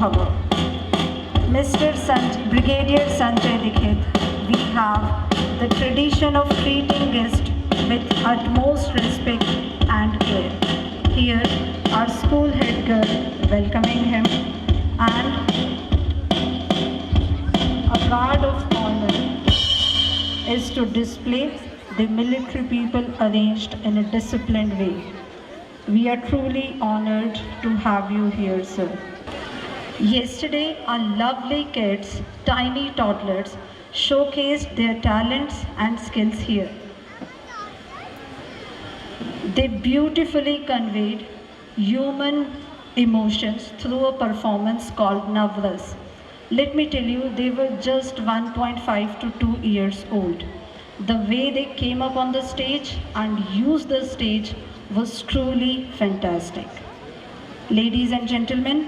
Bhava. Mr. Brigadier Sanjay Dikshit, we have the tradition of treating guests with utmost respect and care. Here, our school head girl welcoming him, and a guard of honor is to display the military people arranged in a disciplined way. We are truly honored to have you here, sir. Yesterday, our lovely kids, tiny toddlers, showcased their talents and skills here. They beautifully conveyed human emotions through a performance called Navras. Let me tell you, they were just 1.5 to 2 years old. The way they came up on the stage and used the stage was truly fantastic. Ladies and gentlemen,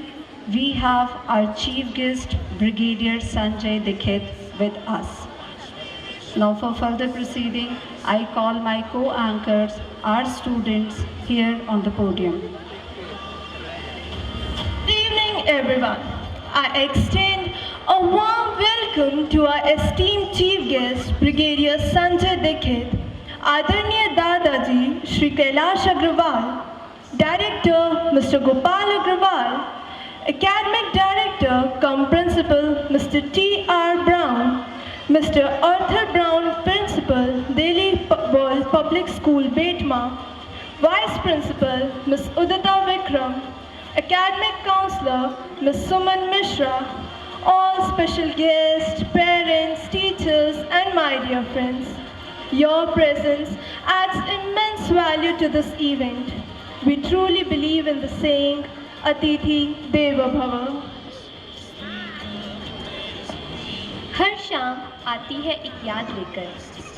we have our chief guest, Brigadier Sanjay Dikshit, with us. Now for further proceeding, I call my co-anchors, our students here on the podium. Good evening, everyone. I extend a warm welcome to our esteemed chief guest, Brigadier Sanjay Dikshit, Adarniya Dadaji Shri Kailash Agrawal, Director Mr. Gopal Agrawal, Academic Director cum Principal Mr. T.R. Brown, Mr. Arthur Brown, Principal, Delhi World Public School, Betma, Vice Principal Ms. Udita Vikram, Academic Counselor Ms. Suman Mishra, all special guests, parents, teachers, and my dear friends. Your presence adds immense value to this event. We truly believe in the saying, Atithi Deva Bhava. हर शाम आती है एक याद लेकर,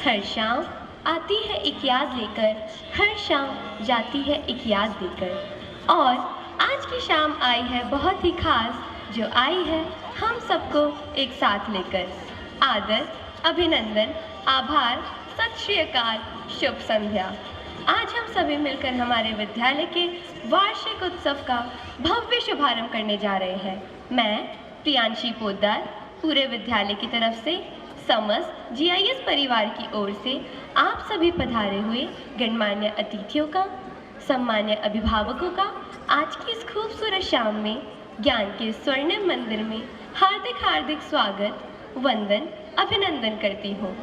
हर शाम आती है एक याद लेकर, हर शाम जाती है एक याद देकर। और आज की शाम आई है बहुत ही खास, जो आई है हम सबको एक साथ लेकर। आदर, अभिनंदन, आभार, सत श्री अकाल, शुभ संध्या। आज हम सभी मिलकर हमारे विद्यालय के वार्षिक उत्सव का भव्य शुभारंभ करने जा रहे हैं। मैं प्रियांशी पोद्दार पूरे विद्यालय की तरफ से समस्त GIS परिवार की ओर से आप सभी पधारे हुए गणमान्य अतिथियों का, सम्मान्य अभिभावकों का आज की इस खूबसूरत शाम में ज्ञान के स्वर्णिम मंदिर में हार्दिक हार्दिक स्वागत, वंदन, अभिनंदन करती हूँ।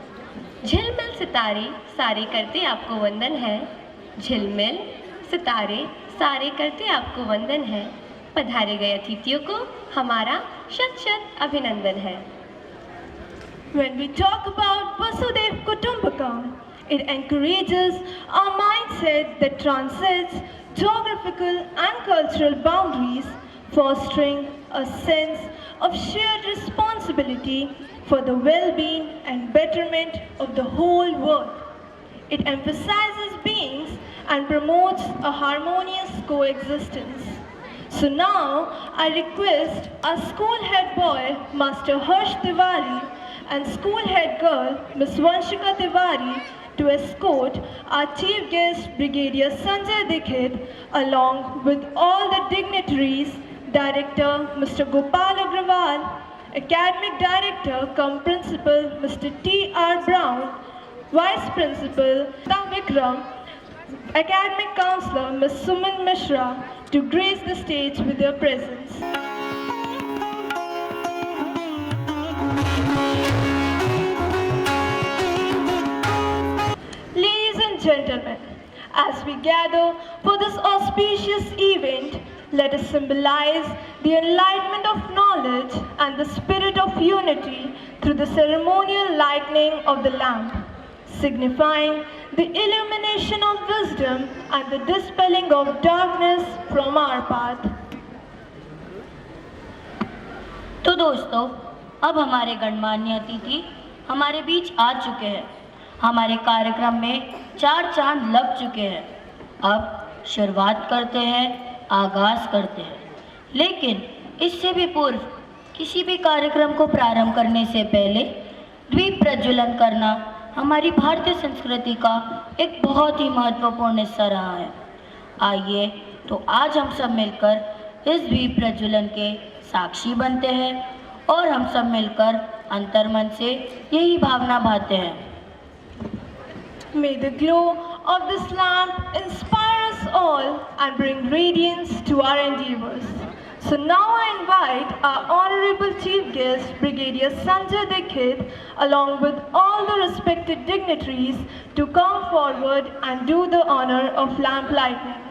झिलमिल सितारे सारे करते आपको वंदन है, झिलमिल सितारे सारे करते आपको वंदन है। पधारे गए अतिथियों को हमारा शत शत अभिनंदन है। When we talk about Vasudev Kutumbakam, it encourages a mindset that transcends geographical and cultural boundaries, fostering a sense of shared responsibility for the well-being and betterment of the whole world. It emphasizes beings and promotes a harmonious coexistence. So now I request our school head boy, Master Harsh Tiwari, and school head girl, Ms. Vanshika Tiwari, to escort our chief guest, Brigadier Sanjay Dikshit, along with all the dignitaries, Director Mr. Gopal Agrawal, Academic Director cum Principal Mr. T.R. Brown, Vice Principal Udita Vikram, Academic Counselor Ms. Suman Mishra, to grace the stage with their presence. Ladies and gentlemen, as we gather for this auspicious event, let us symbolize the enlightenment of knowledge and the spirit of unity through the ceremonial lighting of the lamp, signifying the illumination of wisdom and the dispelling of darkness from our path. तो दोस्तों, अब हमारे गणमान्य अतिथि हमारे बीच आ चुके हैं। हमारे कार्यक्रम में 4 चांद लग चुके हैं। अब शुरुआत करते हैं, आगाज करते हैं। लेकिन इससे भी पूर्व किसी भी कार्यक्रम को प्रारंभ करने से पहले दीप प्रज्वलन करना हमारी भारतीय संस्कृति का एक बहुत ही महत्वपूर्ण हिस्सा रहा है। आइए तो आज हम सब मिलकर इस दीप प्रज्वलन के साक्षी बनते हैं और हम सब मिलकर अंतर्मन से यही भावना भाते हैं। May the glow of this lamp inspire us all and bring radiance to our endeavors. So now I invite our Honorable Chief Guest, Brigadier Sanjay Dikshit, along with all the respected dignitaries, to come forward and do the honor of lamp lighting.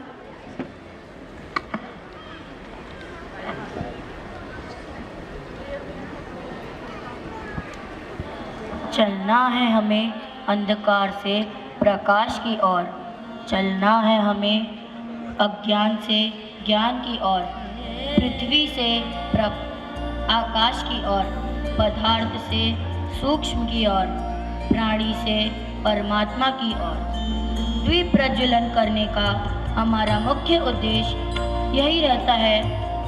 चलना है हमें अंधकार से प्रकाश की ओर, चलना है हमें अज्ञान से ज्ञान की ओर, पृथ्वी से आकाश की ओर, पदार्थ से सूक्ष्म की ओर, प्राणी से परमात्मा की ओर। द्वीप प्रज्वलन करने का हमारा मुख्य उद्देश्य यही रहता है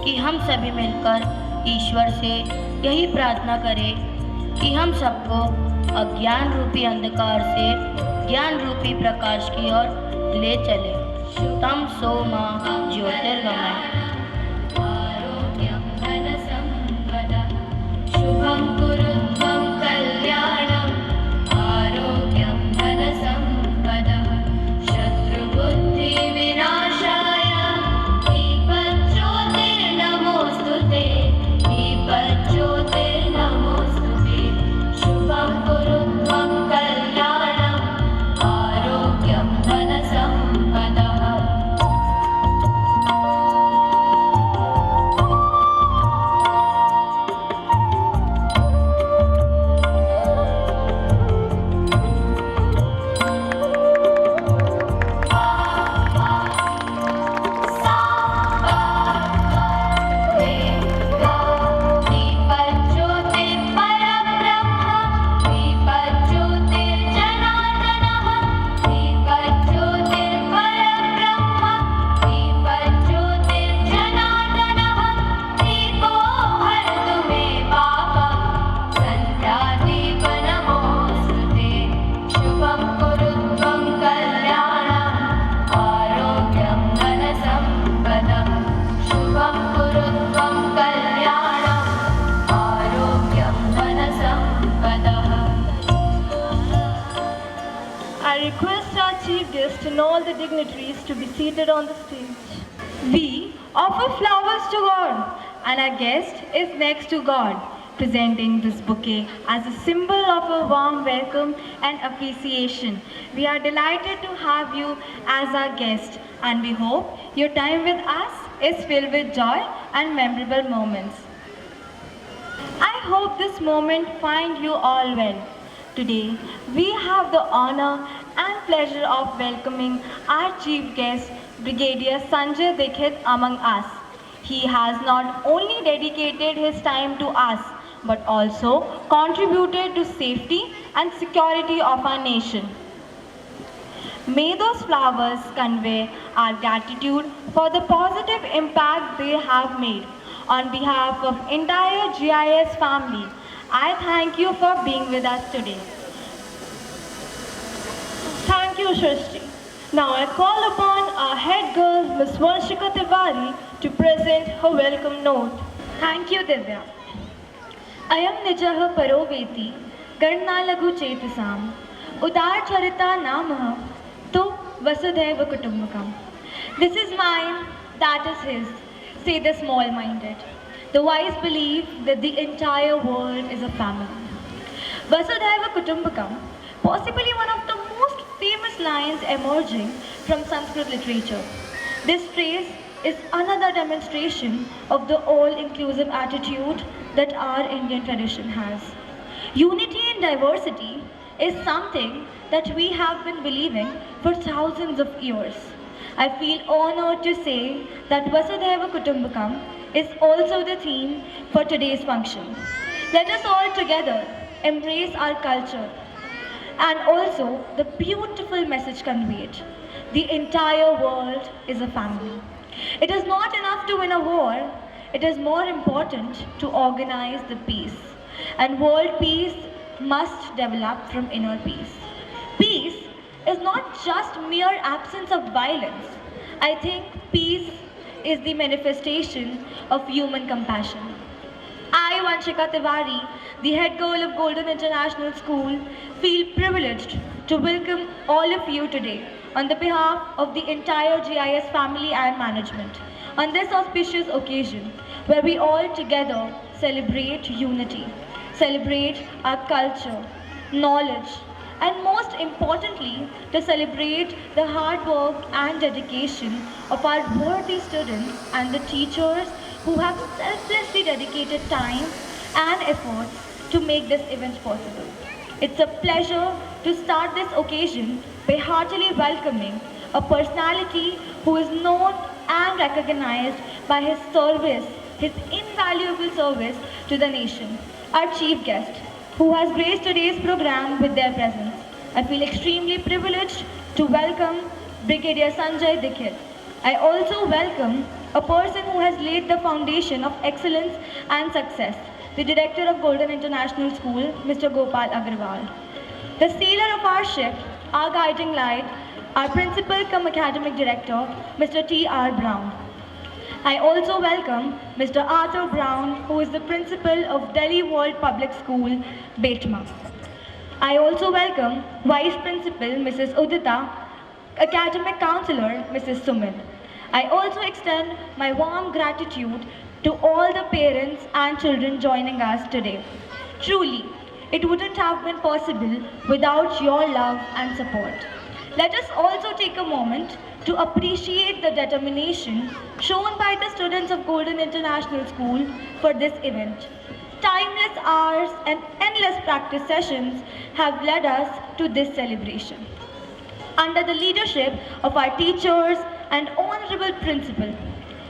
कि हम सभी मिलकर ईश्वर से यही प्रार्थना करें कि हम सबको अज्ञान रूपी अंधकार से ज्ञान रूपी प्रकाश की ओर ले चले। तम सो मां ज्योतिर्गमय। आरोग्यं धनसम्पदः शुभं कुरुत्वं कल्याणम् आरोग्यं धनसम्पदः शत्रुबुद्धिविनाशाय दीपज्योतिर्नमोऽस्तुते दीपज्योतिर्नमोऽस्तुते शुभं कुरुत्वं कल्याणम् आरोग्यं धनसम्पदः। I request our chief guest and all the dignitaries to be seated on the stage. We offer flowers to God, and our guest is next to God, presenting this bouquet as a symbol of a warm welcome and appreciation. We are delighted to have you as our guest, and we hope your time with us is filled with joy and memorable moments. I hope this moment find you all well. Today, we have the honor and pleasure of welcoming our chief guest, Brigadier Sanjay Dikshit, among us. He has not only dedicated his time to us, but also contributed to safety and security of our nation. May those flowers convey our gratitude for the positive impact they have made. On behalf of entire GIS family, I thank you for being with us today. Thank you, Shrishti. Now I call upon our head girl, Ms. Vanshika Tiwari, to present her welcome note. Thank you, Divya. Ayam nijah paroveti, garna lagu chetasam, udar charita namah, tu vasudhaiva kutumbakam. This is mine, that is his, say the small-minded. The wise believe that the entire world is a family. Vasudhaiva Kutumbakam, possibly one of the most famous lines emerging from Sanskrit literature. This phrase is another demonstration of the all-inclusive attitude that our Indian tradition has. Unity in diversity is something that we have been believing for thousands of years. I feel honored to say that Vasudhaiva Kutumbakam is also the theme for today's function. Let us all together embrace our culture and also the beautiful message conveyed. The entire world is a family. It is not enough to win a war, it is more important to organize the peace. And world peace must develop from inner peace. Peace is not just mere absence of violence. I think peace is the manifestation of human compassion. I, Vanshika Tiwari, the head girl of Golden International School, feel privileged to welcome all of you today on the behalf of the entire GIS family and management on this auspicious occasion where we all together celebrate unity, celebrate our culture, knowledge, and most importantly, to celebrate the hard work and dedication of our worthy students and the teachers who have selflessly dedicated time and efforts to make this event possible. It's a pleasure to start this occasion by heartily welcoming a personality who is known and recognized by his service, his invaluable service to the nation, our chief guest, who has graced today's program with their presence. I feel extremely privileged to welcome Brigadier Sanjay Dikshit. I also welcome a person who has laid the foundation of excellence and success, the Director of Golden International School, Mr. Gopal Agrawal. The sailor of our ship, our guiding light, our Principal cum Academic Director, Mr. T.R. Brown. I also welcome Mr. Arthur Brown, who is the Principal of Delhi World Public School, Betma. I also welcome Vice Principal Mrs. Udita, Academic Counselor Mrs. Sumit. I also extend my warm gratitude to all the parents and children joining us today. Truly, it wouldn't have been possible without your love and support. Let us also take a moment to appreciate the determination shown by the students of Golden International School for this event. Timeless hours and endless practice sessions have led us to this celebration. Under the leadership of our teachers and honorable principal,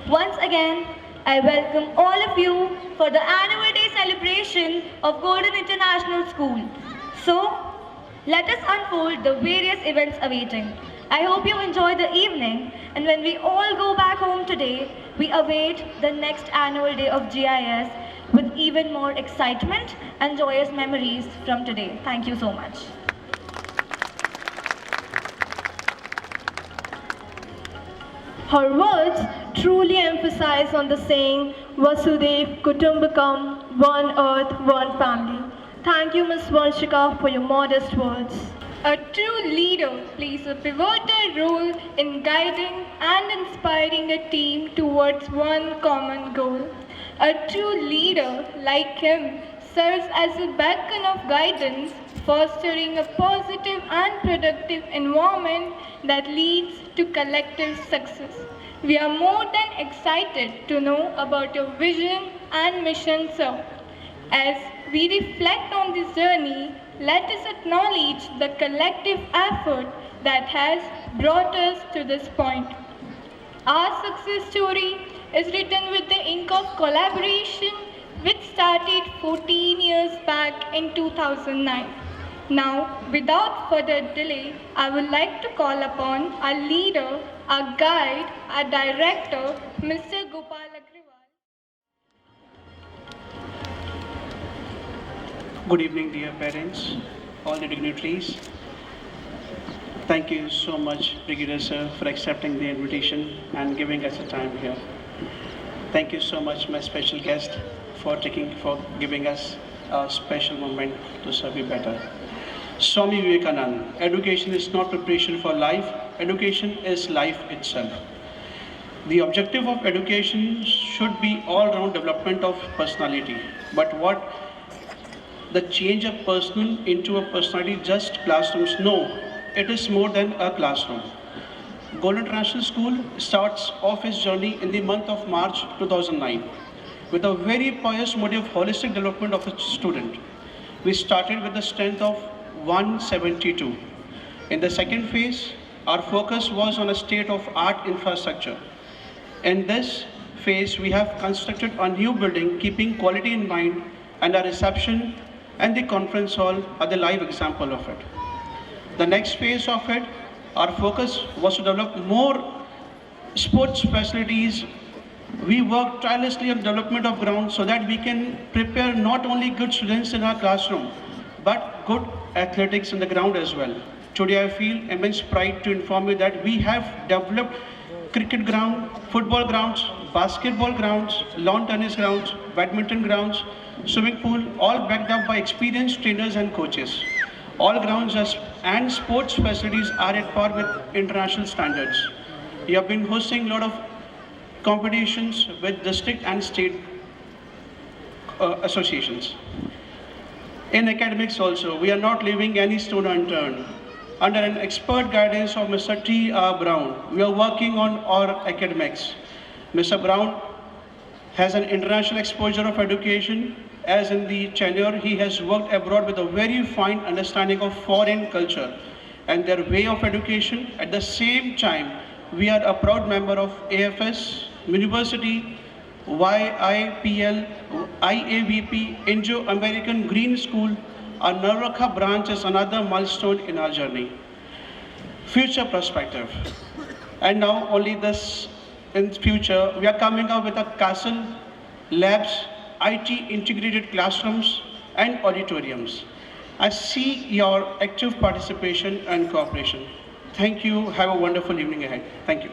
once again, I welcome all of you for the annual day celebration of Golden International School. So, let us unfold the various events awaiting. I hope you enjoy the evening, and when we all go back home today, we await the next annual day of GIS with even more excitement and joyous memories from today. Thank you so much. Her words truly emphasize on the saying, Vasudev Kutumbakam, one earth, one family. Thank you, Ms. Vanshika, for your modest words. A true leader plays a pivotal role in guiding and inspiring a team towards one common goal. A true leader, like him, serves as a beacon of guidance, fostering a positive and productive environment that leads to collective success. We are more than excited to know about your vision and mission, sir. As we reflect on this journey, let us acknowledge the collective effort that has brought us to this point. Our success story is written with the ink of collaboration, which started 14 years back in 2009. Now, without further delay, I would like to call upon our leader, our guide, our director, Mr. Gopal Agrawal. Good evening, dear parents, all the dignitaries. Thank you so much, Brigadier Sir, for accepting the invitation and giving us a time here. Thank you so much, my special guest, for giving us a special moment to serve you better. Swami Vivekananda, education is not preparation for life, education is life itself. The objective of education should be all-round development of personality. But what the change of person into a personality just classrooms? No, it is more than a classroom. Golden International School starts off its journey in the month of March 2009 with a very pious motive of holistic development of a student. We started with the strength of 172. In the second phase, our focus was on a state-of-art infrastructure. In this phase, we have constructed a new building keeping quality in mind, and our reception and the conference hall are the live example of it. The next phase of it, our focus was to develop more sports facilities. We worked tirelessly on development of grounds so that we can prepare not only good students in our classroom, but good athletics on the ground as well. Today I feel immense pride to inform you that we have developed cricket ground, football grounds, basketball grounds, lawn tennis grounds, badminton grounds, swimming pool, all backed up by experienced trainers and coaches. All and sports facilities are at par with international standards. We have been hosting a lot of competitions with district and state associations. In academics also, we are not leaving any stone unturned. Under an expert guidance of Mr. T. R. Brown, we are working on our academics. Mr. Brown has an international exposure of education, as in the tenure he has worked abroad with a very fine understanding of foreign culture and their way of education. At the same time, we are a proud member of AFS, University, YIPL, IAVP, Indo-American Green School. Our Naraka branch is another milestone in our journey. Future perspective. And now only this in future, we are coming up with a castle, labs, IT integrated classrooms and auditoriums. I see your active participation and cooperation. Thank you. Have a wonderful evening ahead. Thank you.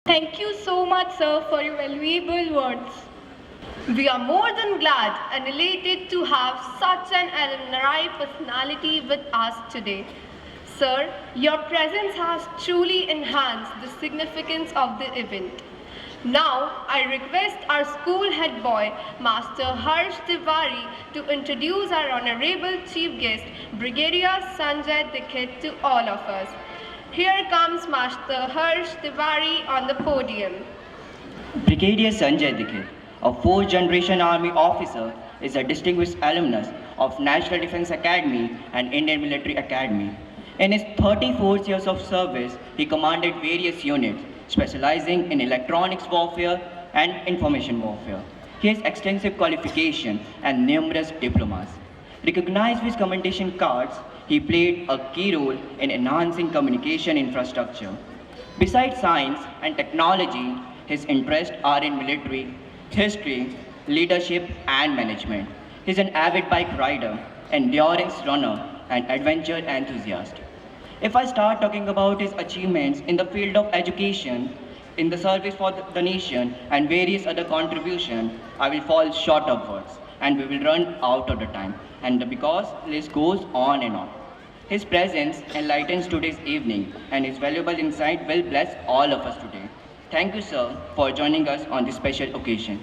Thank you so much, sir, for your valuable words. We are more than glad and elated to have such an alumni personality with us today. Sir, your presence has truly enhanced the significance of the event. Now, I request our school head boy, Master Harsh Tiwari, to introduce our honorable chief guest, Brigadier Sanjay Dikshit, to all of us. Here comes Master Harsh Tiwari on the podium. Brigadier Sanjay Dikshit, a fourth-generation Army officer, is a distinguished alumnus of National Defense Academy and Indian Military Academy. In his 34 years of service, he commanded various units specializing in electronics warfare and information warfare. He has extensive qualification and numerous diplomas. Recognized with commendation cards, he played a key role in enhancing communication infrastructure. Besides science and technology, his interests are in military, history, leadership, and management. He is an avid bike rider, endurance runner, and adventure enthusiast. If I start talking about his achievements in the field of education, in the service for the nation, and various other contributions, I will fall short of words, and we will run out of the time. And because list goes on and on. His presence enlightens today's evening, and his valuable insight will bless all of us today. Thank you, sir, for joining us on this special occasion.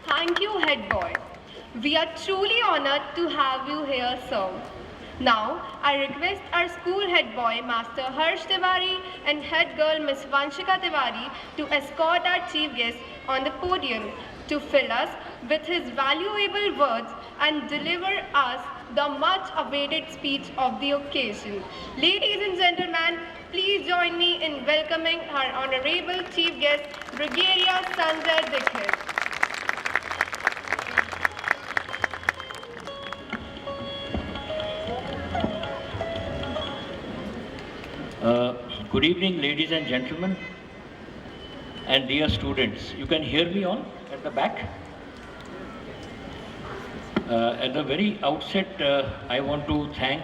Thank you, head boy. We are truly honored to have you here, sir. Now, I request our school head boy, Master Harsh Tiwari, and head girl, Miss Vanshika Tiwari, to escort our chief guest on the podium to fill us with his valuable words and deliver us the much-awaited speech of the occasion. Ladies and gentlemen, please join me in welcoming our honorable chief guest, Brigadier Sanjay Dikshit. Good evening, ladies and gentlemen, and dear students. You can hear me on at the back? At the very outset, I want to thank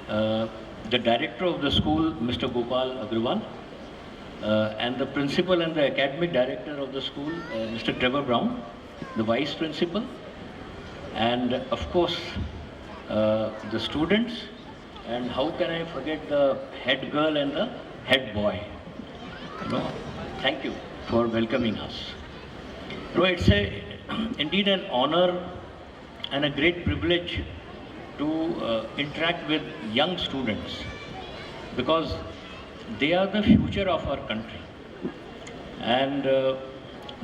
the director of the school, Mr. Gopal Agrawal, and the principal and the academic director of the school, Mr. Trevor Brown, the vice principal, and of course, the students. And how can I forget the head girl and the head boy? Thank you for welcoming us. It's indeed an honor and a great privilege to interact with young students, because they are the future of our country, and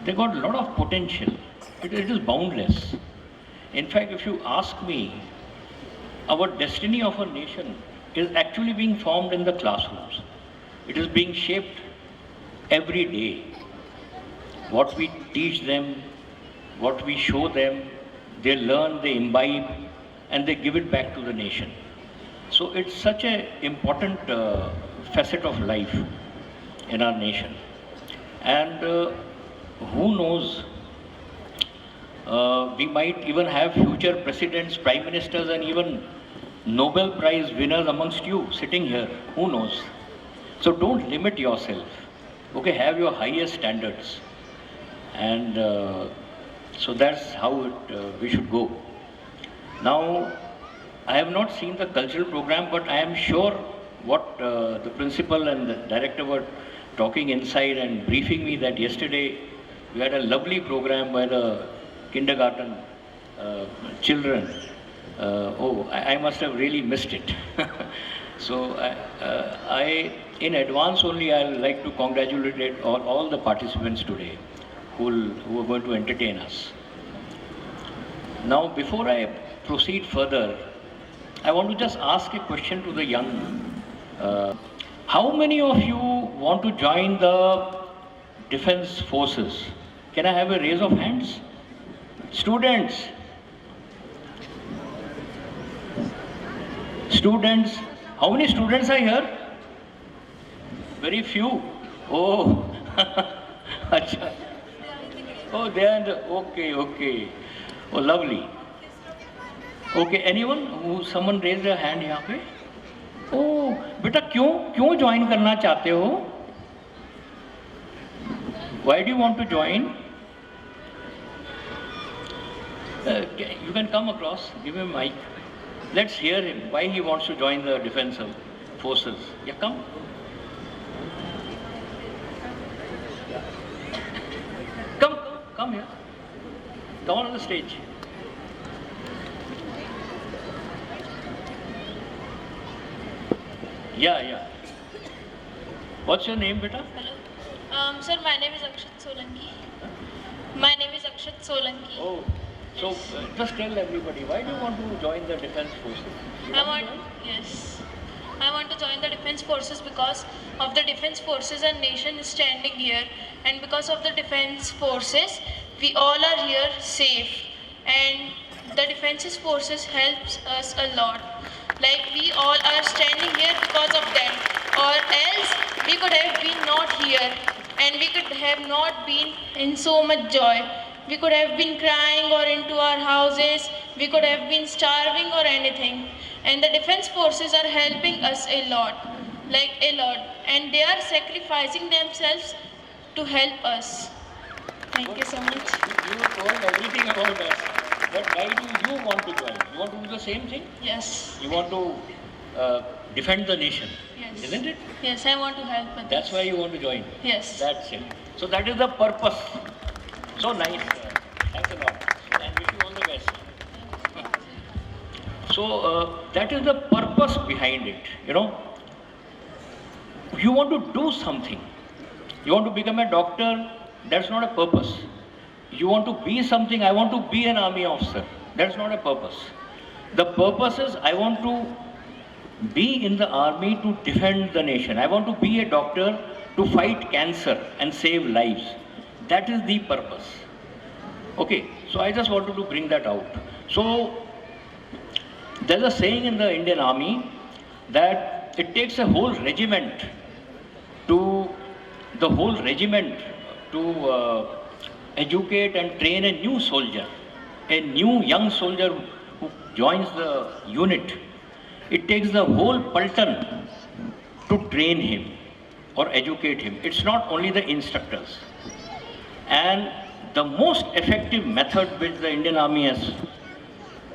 they got a lot of potential. It is boundless. In fact, if you ask me, our destiny of a nation is actually being formed in the classrooms. It is being shaped every day. What we teach them, what we show them, they learn, they imbibe, and they give it back to the nation. So it's such an important facet of life in our nation. And who knows We might even have future presidents, prime ministers, and even Nobel Prize winners amongst you sitting here. Who knows? So don't limit yourself. Okay, have your highest standards. And so that's how we should go. Now, I have not seen the cultural program, but I am sure what the principal and the director were talking inside and briefing me that yesterday we had a lovely program by the kindergarten children. I must have really missed it. So in advance only, I would like to congratulate all the participants today who are going to entertain us. Now, before I proceed further, I want to just ask a question to the young. How many of you want to join the defense forces? Can I have a raise of hands? Students. Students. How many students are here? Very few. Oh. Acha. Oh, they are in the, okay. Oh, lovely. Okay, anyone? Someone raise their hand यहाँ पे? Oh, बेटा क्यों join करना चाहते हो? Why do you want to join? You can come across, give him a mic. Let's hear him, why he wants to join the defense forces. Yeah, come. Come here. Come on the stage. Yeah. What's your name, beta? Hello. Sir, my name is Akshat Solanki. My name is Akshat Solanki. Oh, so just tell everybody, why do you want to join the defense forces? I want to join the defense forces because of the defense forces and nation is standing here, and because of the defense forces we all are here safe, and the defense forces helps us a lot. Like we all are standing here because of them, or else we could have been not here and we could have not been in so much joy. We could have been crying or into our houses, we could have been starving or anything. And the defense forces are helping us a lot, and they are sacrificing themselves to help us. Thank you so much. You told everything about us, but why do you want to join? You want to do the same thing? Yes. You want to defend the nation, Yes. isn't it? Yes, I want to help others. That's why you want to join? Yes. That's it. So that is the purpose. So nice. Thanks a lot. And wish you all the best. So that is the purpose behind it, you know. You want to do something. You want to become a doctor, that's not a purpose. You want to be something, I want to be an army officer, that's not a purpose. The purpose is I want to be in the army to defend the nation. I want to be a doctor to fight cancer and save lives. That is the purpose. Okay, so I just wanted to bring that out. So there's a saying in the Indian Army that it takes a whole regiment to educate and train a new soldier, a new young soldier who joins the unit. It takes the whole Paltan to train him or educate him. It's not only the instructors. And the most effective method which the Indian Army has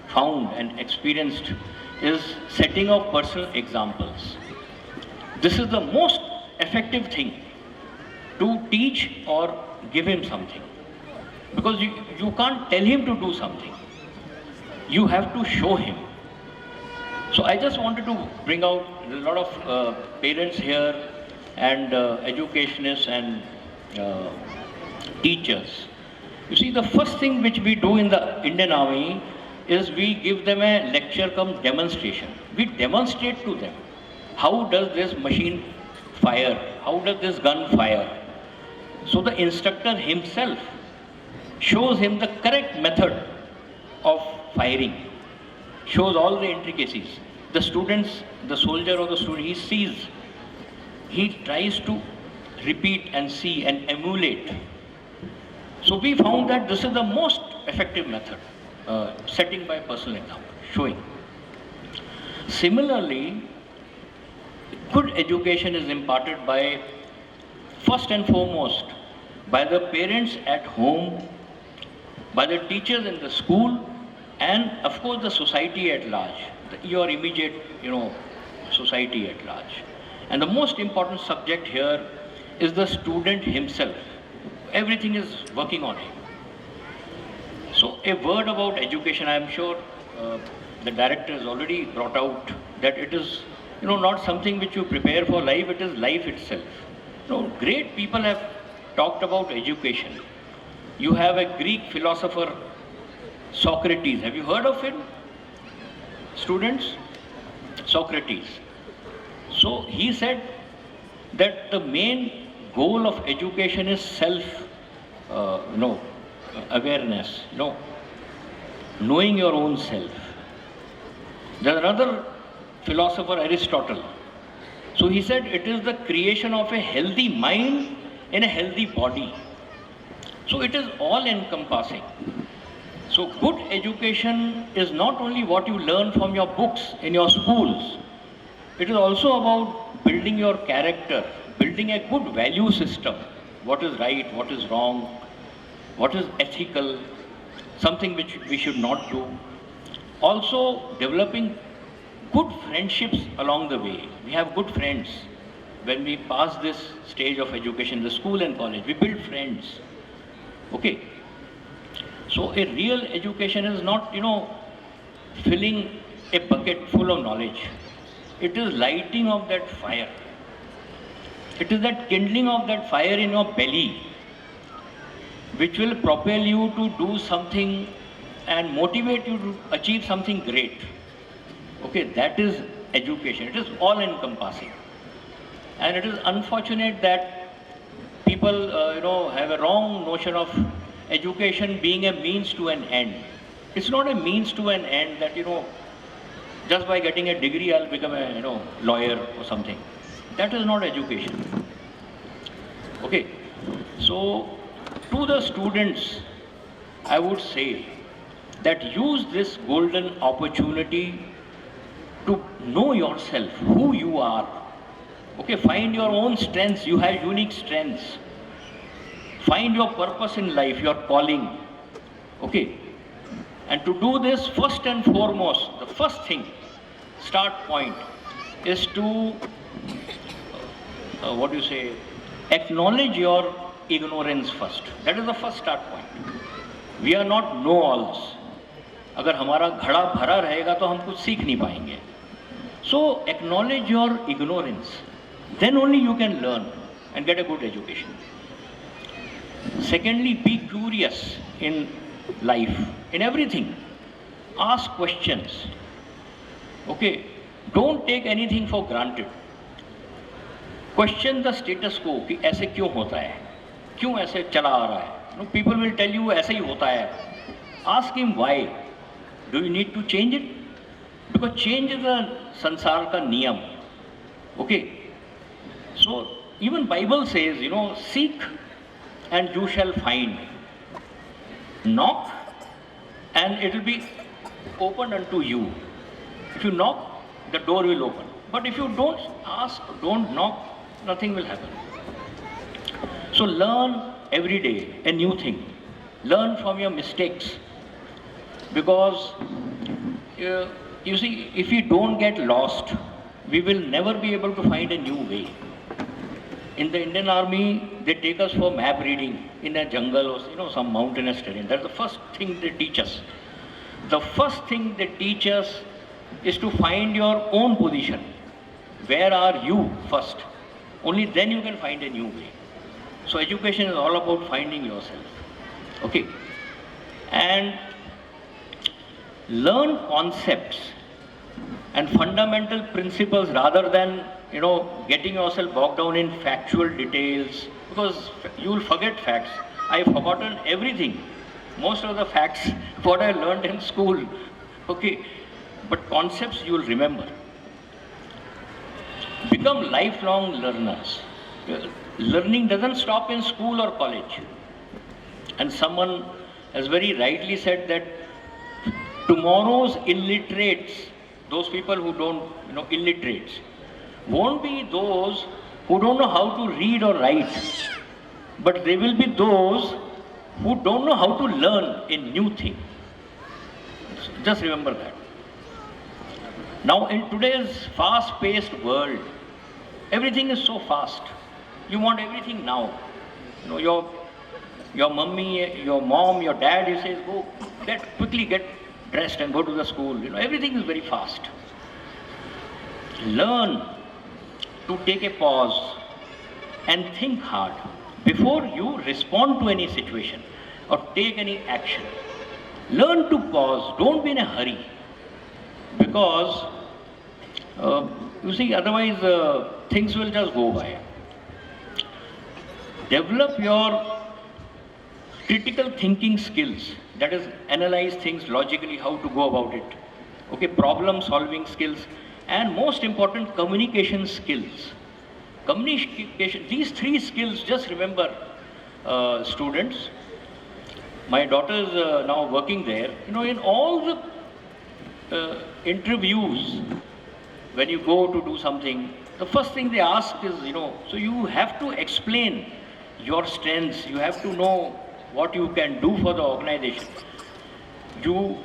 found and experienced is setting of personal examples. This is the most effective thing to teach or give him something. Because you can't tell him to do something. You have to show him. So I just wanted to bring out a lot of parents here and educationists and teachers. You see, the first thing which we do in the Indian Army is we give them a lecture cum demonstration. We demonstrate to them how does this machine fire, how does this gun fire. So the instructor himself shows him the correct method of firing, shows all the intricacies. The students, the soldier or the student, he sees, he tries to repeat and see and emulate. So we found that this is the most effective method, setting by personal example, showing. Similarly, good education is imparted by, first and foremost, by the parents at home, by the teachers in the school, and of course the society at large, your immediate, society at large. And the most important subject here is the student himself. Everything is working on him. So a word about education, I am sure the director has already brought out that it is, not something which you prepare for life, it is life itself. Great people have talked about education. You have a Greek philosopher, Socrates. Have you heard of him? Students? Socrates. So he said that the main goal of education is awareness, knowing your own self. There's another philosopher, Aristotle. So he said it is the creation of a healthy mind in a healthy body. So it is all encompassing. So good education is not only what you learn from your books in your schools, it is also about building your character, building a good value system. What is right, what is wrong, what is ethical, something which we should not do. Also developing good friendships along the way. We have good friends. When we pass this stage of education, the school and college, we build friends. Okay. So a real education is not, filling a bucket full of knowledge. It is lighting of that fire. It is that kindling of that fire in your belly, which will propel you to do something and motivate you to achieve something great. Okay, that is education. It is all encompassing. And it is unfortunate that people, have a wrong notion of education being a means to an end. It's not a means to an end that, just by getting a degree I'll become a, lawyer or something. That is not education. Okay. So, to the students, I would say that use this golden opportunity to know yourself, who you are. Okay, find your own strengths. You have unique strengths. Find your purpose in life, your calling. Okay. And to do this, first and foremost, the first thing, start point, is to, acknowledge your ignorance first. That is the first start point. We are not know-alls. अगर हमारा घड़ा भरा रहेगा तो हम कुछ सीख नहीं पाएंगे. So acknowledge your ignorance. Then only you can learn and get a good education. Secondly, be curious in life, in everything. Ask questions. Okay, don't take anything for granted. Question the status quo कि ऐसे क्यों होता है, क्यों ऐसे चला आ रहा है. People will tell you ऐसे ही होता है. Ask him why. Do you need to change it? Because change is a sansar ka niyam. Okay. So even Bible says, seek and you shall find. Knock and it will be opened unto you. If you knock, the door will open. But if you don't ask, don't knock, nothing will happen. So learn every day a new thing. Learn from your mistakes. Because you see, if we don't get lost, we will never be able to find a new way. In the Indian Army, they take us for map reading in a jungle or some mountainous terrain. That's the first thing they teach us. The first thing they teach us is to find your own position. Where are you first? Only then you can find a new way. So education is all about finding yourself. Okay. And learn concepts and fundamental principles rather than getting yourself bogged down in factual details, because you will forget facts. I've forgotten everything, most of the facts what I learned in school. Okay, but concepts you will remember. Become lifelong learners. Learning doesn't stop in school or college. And someone has very rightly said that tomorrow's illiterates, those people who don't, illiterates, won't be those who don't know how to read or write, but they will be those who don't know how to learn a new thing. Just remember that. Now, in today's fast-paced world, everything is so fast. You want everything now. Your mummy, your mom, your dad, you say, go quickly get dressed and go to the school. Everything is very fast. Learn to take a pause and think hard before you respond to any situation or take any action. Learn to pause. Don't be in a hurry, because you see, otherwise things will just go by. Develop your critical thinking skills, that is, analyze things logically, how to go about it. Okay, problem solving skills, and most important, communication skills. Communication, these three skills, just remember, students. My daughter is now working there. In all the interviews, when you go to do something, the first thing they ask is, so you have to explain your strengths, you have to know what you can do for the organization. You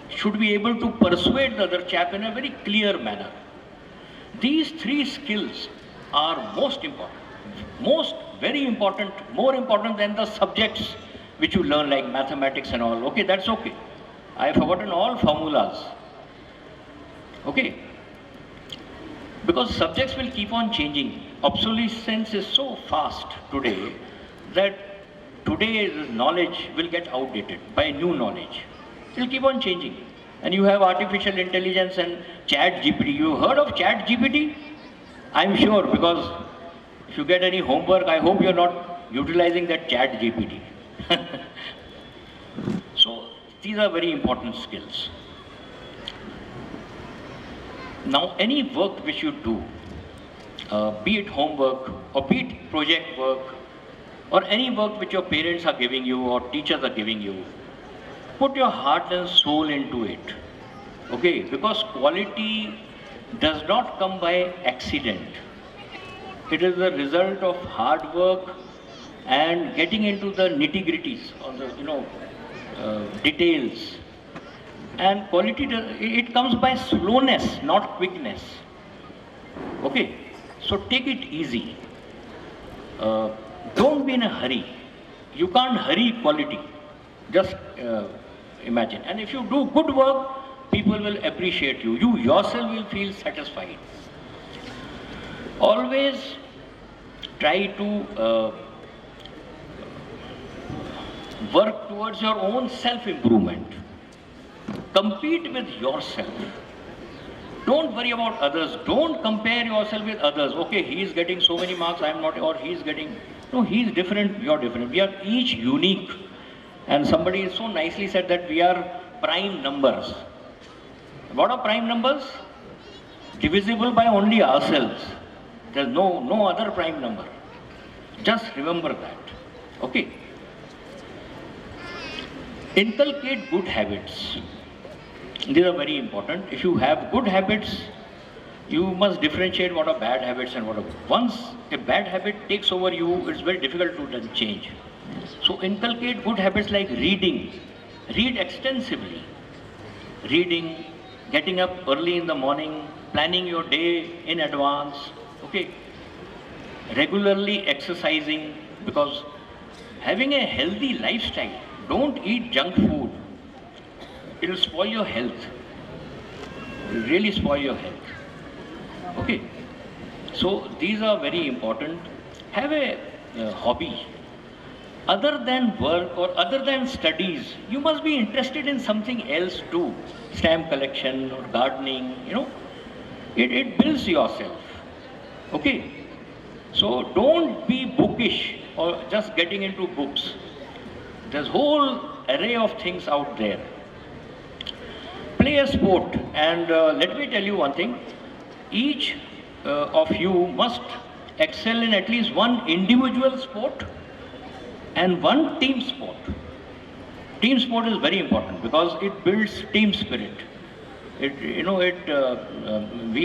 should be able to persuade the other chap in a very clear manner. These three skills are very important, more important than the subjects which you learn, like mathematics and all. Okay, that's okay. I have forgotten all formulas. Okay? Because subjects will keep on changing. Obsolescence is so fast today that today's knowledge will get outdated by new knowledge. It will keep on changing. And you have artificial intelligence and chat GPT. You heard of chat GPT? I'm sure, because if you get any homework, I hope you're not utilizing that chat GPT. So these are very important skills. Now, any work which you do, be it homework or be it project work, or any work which your parents are giving you or teachers are giving you, put your heart and soul into it. Okay, because quality does not come by accident. It is the result of hard work and getting into the nitty-gritties or the details. And quality, it comes by slowness, not quickness. Okay, so take it easy. Don't be in a hurry. You can't hurry quality. Just imagine. And if you do good work, people will appreciate you. You yourself will feel satisfied. Always try to work towards your own self-improvement. Compete with yourself. Don't worry about others. Don't compare yourself with others. Okay, he is getting so many marks, I am not, or he is getting... No, he is different, you are different. We are each unique. And somebody so nicely said that we are prime numbers. What are prime numbers? Divisible by only ourselves. There is no other prime number. Just remember that. Okay. Inculcate good habits. These are very important. If you have good habits, you must differentiate what are bad habits and what are... Once a bad habit takes over you, it's very difficult to then change. So inculcate good habits like reading. Read extensively. Reading, getting up early in the morning, planning your day in advance. Okay. Regularly exercising, because having a healthy lifestyle, don't eat junk food. It will spoil your health. It will really spoil your health. Okay. So these are very important. Have a hobby. Other than work or other than studies, you must be interested in something else too. Stamp collection or gardening, It builds yourself. Okay. So don't be bookish or just getting into books. There's a whole array of things out there. Play a sport, and let me tell you one thing. Each of you must excel in at least one individual sport and one team sport. Team sport is very important because it builds team spirit. You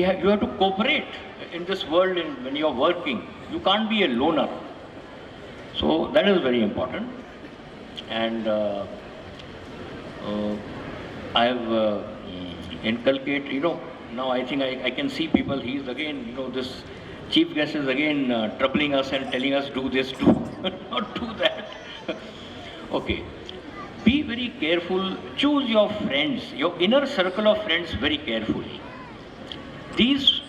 have to cooperate in this world when you're working. You can't be a loner. So that is very important. And I have inculcated, now I think I can see people, he's again, this chief guest is again troubling us and telling us do this, do not do that. Okay. Be very careful. Choose your friends, your inner circle of friends very carefully. These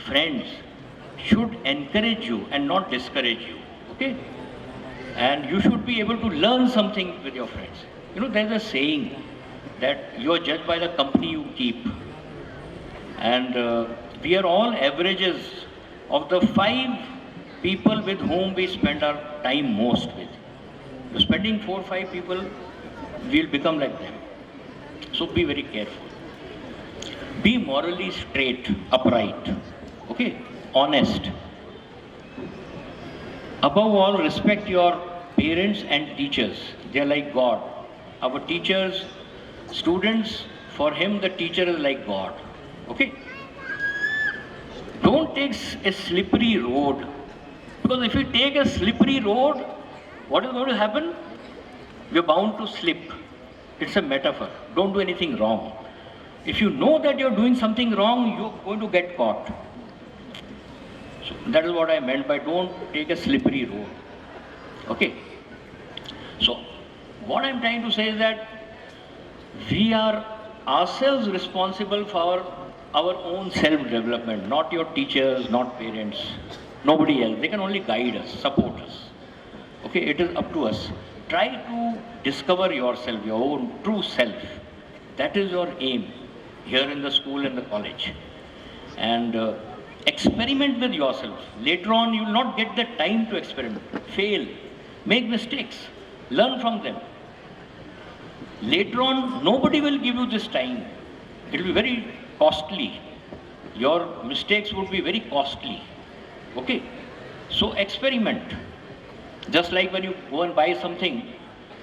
friends should encourage you and not discourage you. Okay? And you should be able to learn something with your friends. There's a saying that you are judged by the company you keep. And we are all averages of the 5 people with whom we spend our time most with. So spending 4 or 5 people, we'll become like them. So be very careful. Be morally straight, upright, okay, honest. Above all, respect your parents and teachers. They are like God. Our teachers, students, for him the teacher is like God. Okay? Don't take a slippery road. Because if you take a slippery road, what is going to happen? You're bound to slip. It's a metaphor. Don't do anything wrong. If you know that you're doing something wrong, you're going to get caught. So that is what I meant by don't take a slippery road. Okay? So what I'm trying to say is that we are ourselves responsible for our own self-development, not your teachers, not parents, nobody else. They can only guide us, support us. Okay, it is up to us. Try to discover yourself, your own true self. That is your aim here in the school and the college. And experiment with yourself. Later on, you will not get the time to experiment. Fail, make mistakes, learn from them. Later on, nobody will give you this time. It will be very costly. Your mistakes would be very costly. Okay? So experiment. Just like when you go and buy something,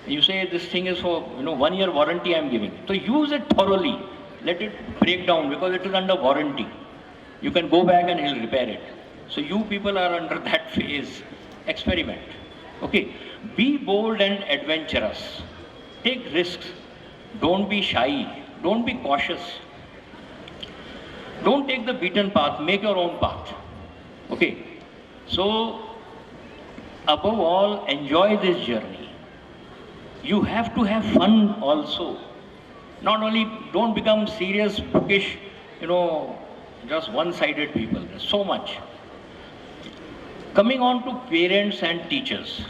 you say this thing is for 1 year warranty I'm giving. So use it thoroughly. Let it break down because it is under warranty. You can go back and he'll repair it. So you people are under that phase. Experiment. Okay. Be bold and adventurous. Take risks. Don't be shy. Don't be cautious. Don't take the beaten path. Make your own path. Okay. So above all, enjoy this journey. You have to have fun also. Not only don't become serious, bookish, just one-sided people. There's so much. Coming on to parents and teachers.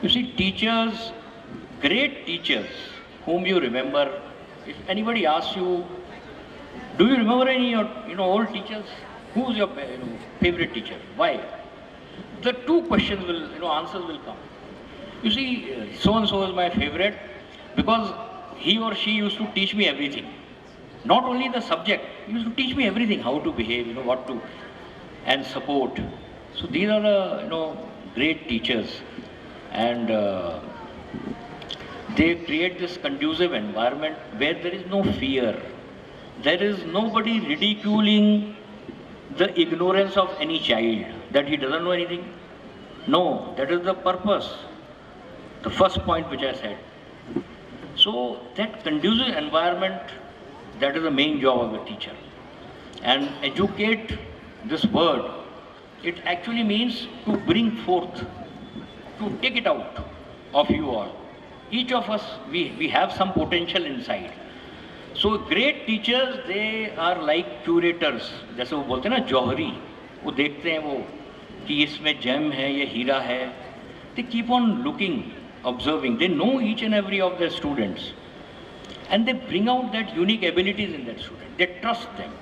You see, teachers, great teachers whom you remember. If anybody asks you, do you remember any old teachers? Who's your favorite teacher? Why? The 2 questions answers will come. You see, so-and-so is my favorite because he or she used to teach me everything. Not only the subject, he used to teach me everything, how to behave, what to, and support. So these are the, great teachers. And they create this conducive environment where there is no fear. There is nobody ridiculing the ignorance of any child, that he doesn't know anything. No, that is the purpose. The first point which I said. So that conducive environment, that is the main job of a teacher. And educate, this word, it actually means to bring forth, to take it out of you all. Each of us, we have some potential inside. So great teachers, they are like curators. जैसे वो बोलते हैं ना जौहरी, वो देखते हैं वो कि इसमें जेम है, ये हीरा है. They keep on looking, observing. They know each and every of their students. And they bring out that unique abilities in that student. They trust them.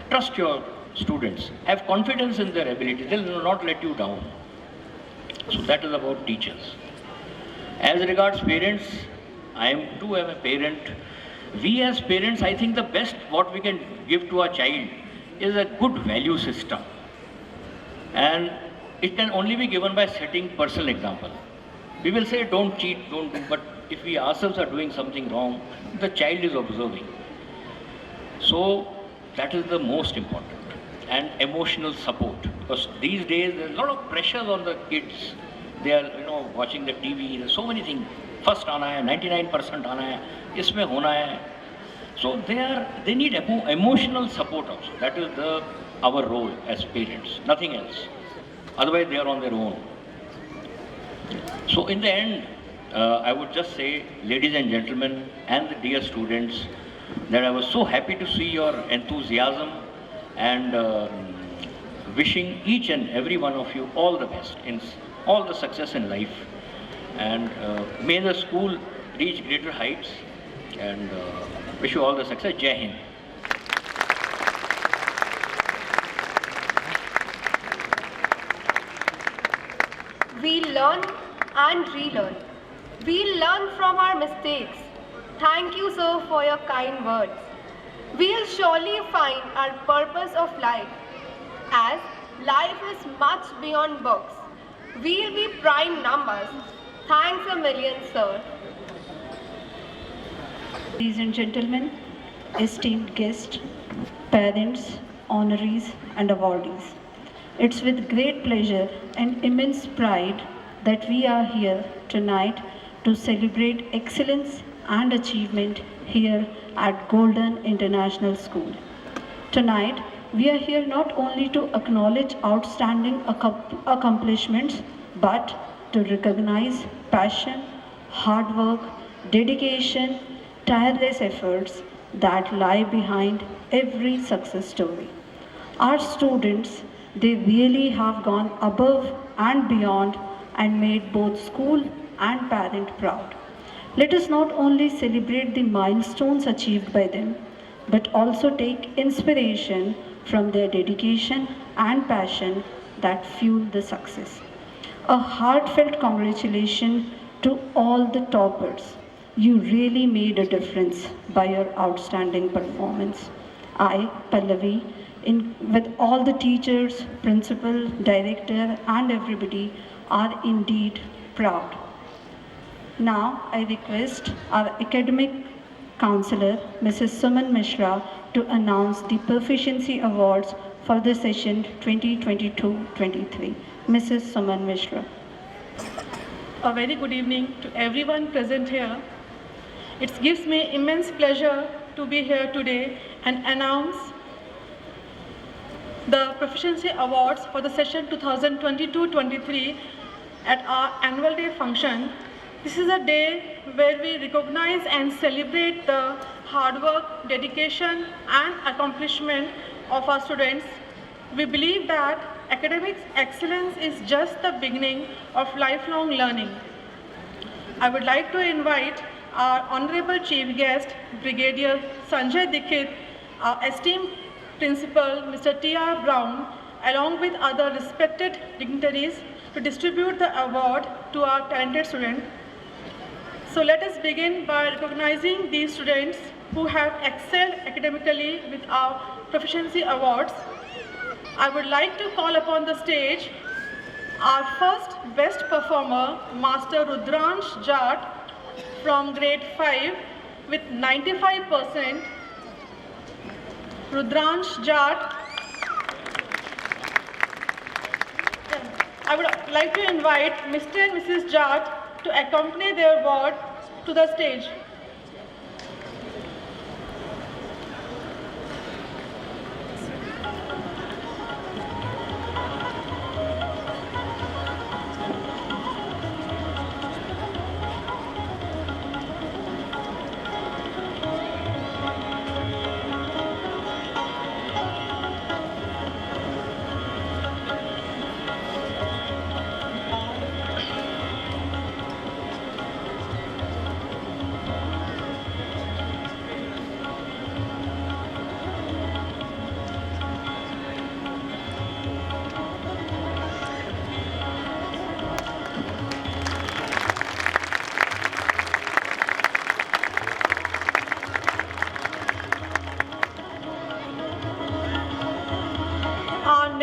Trust your students. Have confidence in their abilities. They will not let you down. So that is about teachers. As regards parents, I am a parent. We as parents, I think the best what we can give to our child is a good value system. And it can only be given by setting personal example. We will say don't cheat, don't do, but if we ourselves are doing something wrong, the child is observing. So that is the most important. And emotional support, because these days there's a lot of pressures on the kids. They are, watching the TV. There's so many things. First आना है, 99% आना है, इसमें होना है. So they need emotional support also. That is our role as parents, nothing else. Otherwise they are on their own. So in the end, I would just say, ladies and gentlemen, and the dear students, that I was so happy to see your enthusiasm and wishing each and every one of you all the best in all the success in life, and may the school reach greater heights, and wish you all the success. Jai Hind. We learn and relearn. We learn from our mistakes. Thank you, sir, for your kind words. We'll surely find our purpose of life, as life is much beyond books. We'll be prime numbers. Thanks a million, sir. Ladies and gentlemen, esteemed guests, parents, honorees and awardees. It's with great pleasure and immense pride that we are here tonight to celebrate excellence and achievement here at Golden International School. Tonight, we are here not only to acknowledge outstanding accomplishments, but to recognize passion, hard work, dedication, tireless efforts that lie behind every success story. Our students, they really have gone above and beyond and made both school and parent proud. Let us not only celebrate the milestones achieved by them, but also take inspiration from their dedication and passion that fuel the success. A heartfelt congratulations to all the toppers. You really made a difference by your outstanding performance. I, Pallavi, with all the teachers, principal, director and everybody are indeed proud. Now I request our academic counselor, Mrs. Suman Mishra, to announce the proficiency awards for the session 2022-23. Mrs. Suman Mishra. A very good evening to everyone present here. It gives me immense pleasure to be here today and announce the Proficiency Awards for the session 2022-23 at our annual day function. This is a day where we recognize and celebrate the hard work, dedication and accomplishment of our students. We believe that academic excellence is just the beginning of lifelong learning. I would like to invite our Honorable Chief Guest, Brigadier Sanjay Dikshit, our esteemed Principal, Mr. T.R. Brown, along with other respected dignitaries to distribute the award to our talented students. So let us begin by recognizing these students who have excelled academically with our Proficiency Awards. I would like to call upon the stage our first best performer, Master Rudransh Jat from grade 5 with 95%. Rudransh Jat. I would like to invite Mr. and Mrs. Jat to accompany their award to the stage.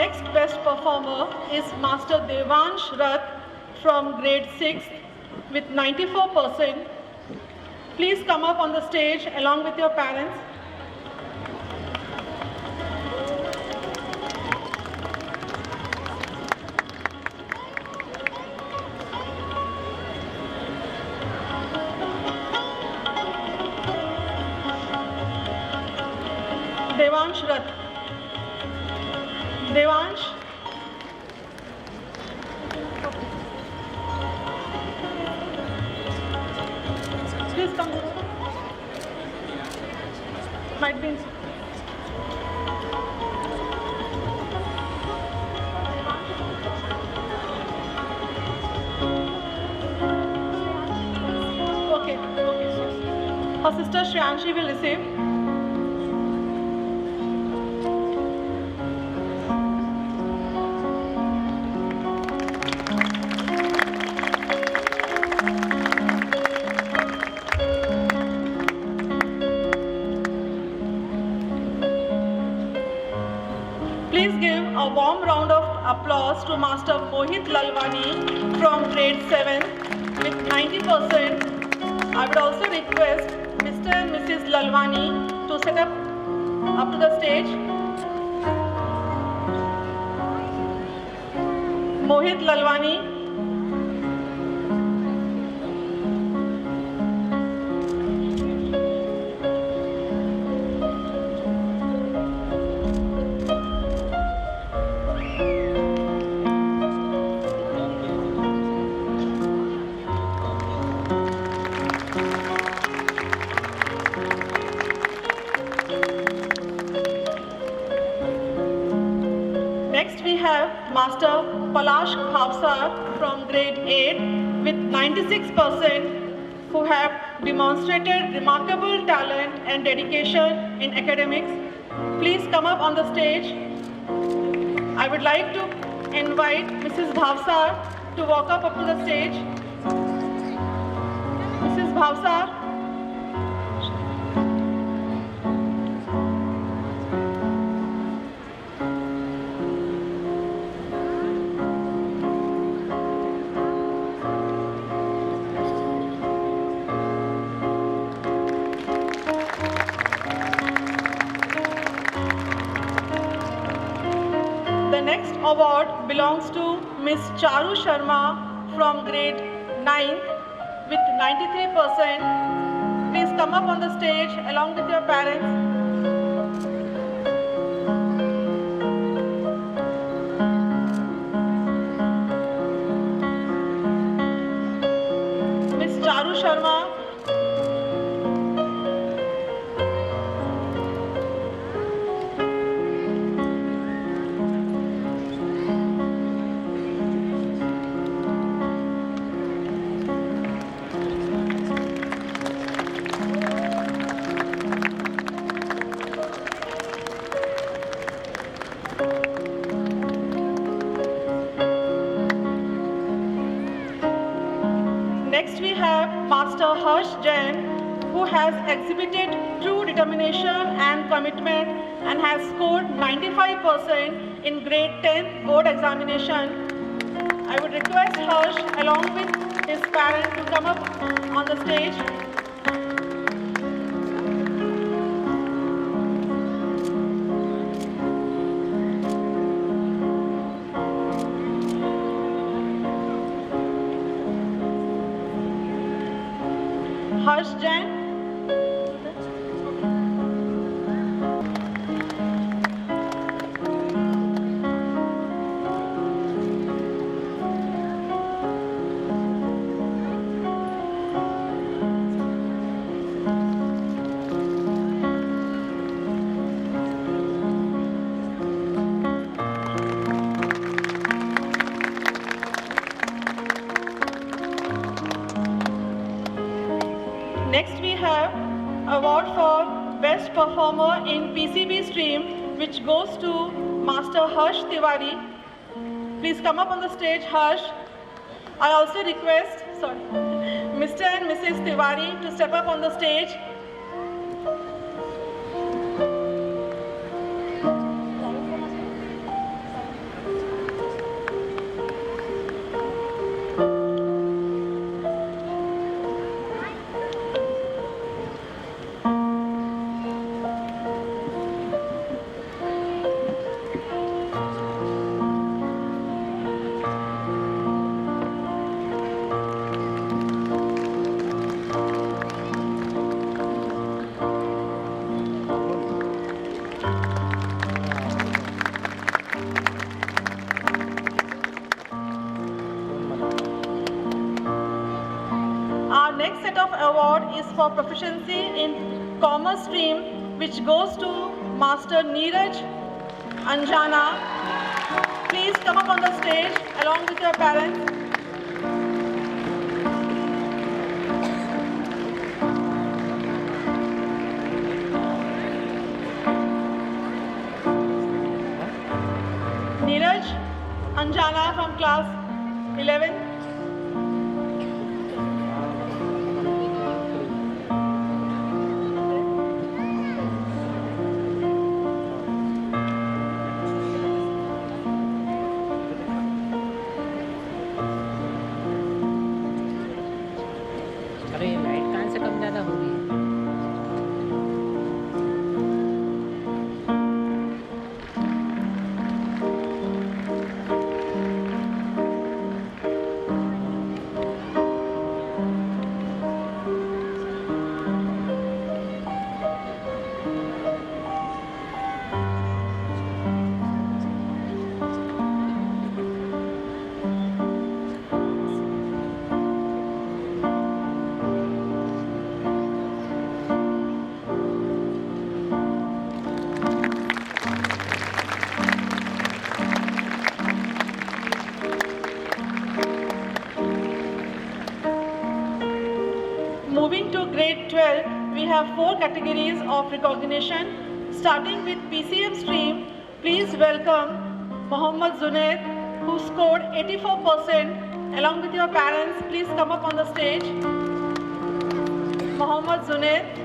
next best performer is Master Devansh Rath from grade 6 with 94%. Please come up on the stage along with your parents. Devansh Rath. Devansh. Please come. Might be. Okay. Her sister Shriyanshi will receive. Please give a warm round of applause to Master Mohit Lalwani from grade 7 with 90%. I would also request Mr. and Mrs. Lalwani to set up to the stage. Mohit Lalwani. Next we have Master Palash Khawsar from grade 8 with 96% who have demonstrated remarkable talent and dedication in academics. Please come up on the stage. I would like to invite Mrs. Bhavsar to walk up to the stage. Mrs. Bhavsar. The next award belongs to Miss Charu Sharma from grade 9 with 93%. Please come up on the stage along with your parents. Miss Charu Sharma. Next we have Master Harsh Jain who has exhibited true determination and commitment and has scored 95% in grade 10 board examination. I would request Harsh along with his parent to come up on the stage. Harsh Jain. Next we have award for best performer in PCB stream which goes to Master Harsh Tiwari. Please come up on the stage, Harsh. I also request, Mr. and Mrs. Tiwari to step up on the stage. award is for proficiency in commerce stream, which goes to Master Neeraj Anjana. Please come up on the stage along with your parents. Neeraj Anjana from class 11. अरे ये light कहाँ से कम ज़्यादा हो रही है? Moving to grade 12, we have 4 categories of recognition. Starting with PCM stream, please welcome Mohammad Zunaid, who scored 84%. Along with your parents, please come up on the stage. Mohammad Zunaid.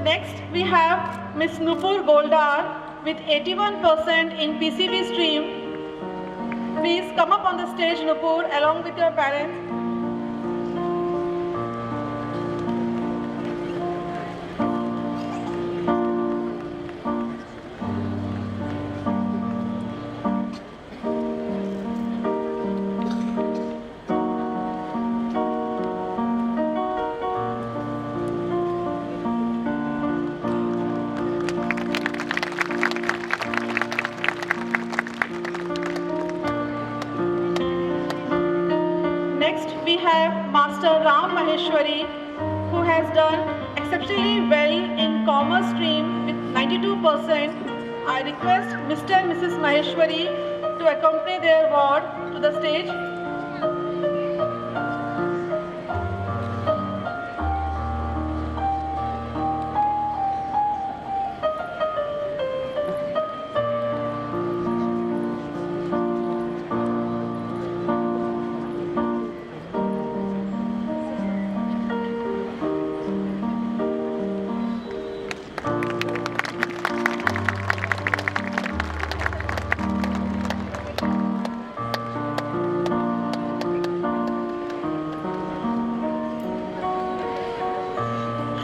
Next, we have Miss Nupur Goldar with 81% in PCB stream. Please come up on the stage, Nupur, along with your parents. Next, we have Master Ram Maheshwari, who has done exceptionally well in commerce stream with 92%. I request Mr. and Mrs. Maheshwari to accompany their award to the stage.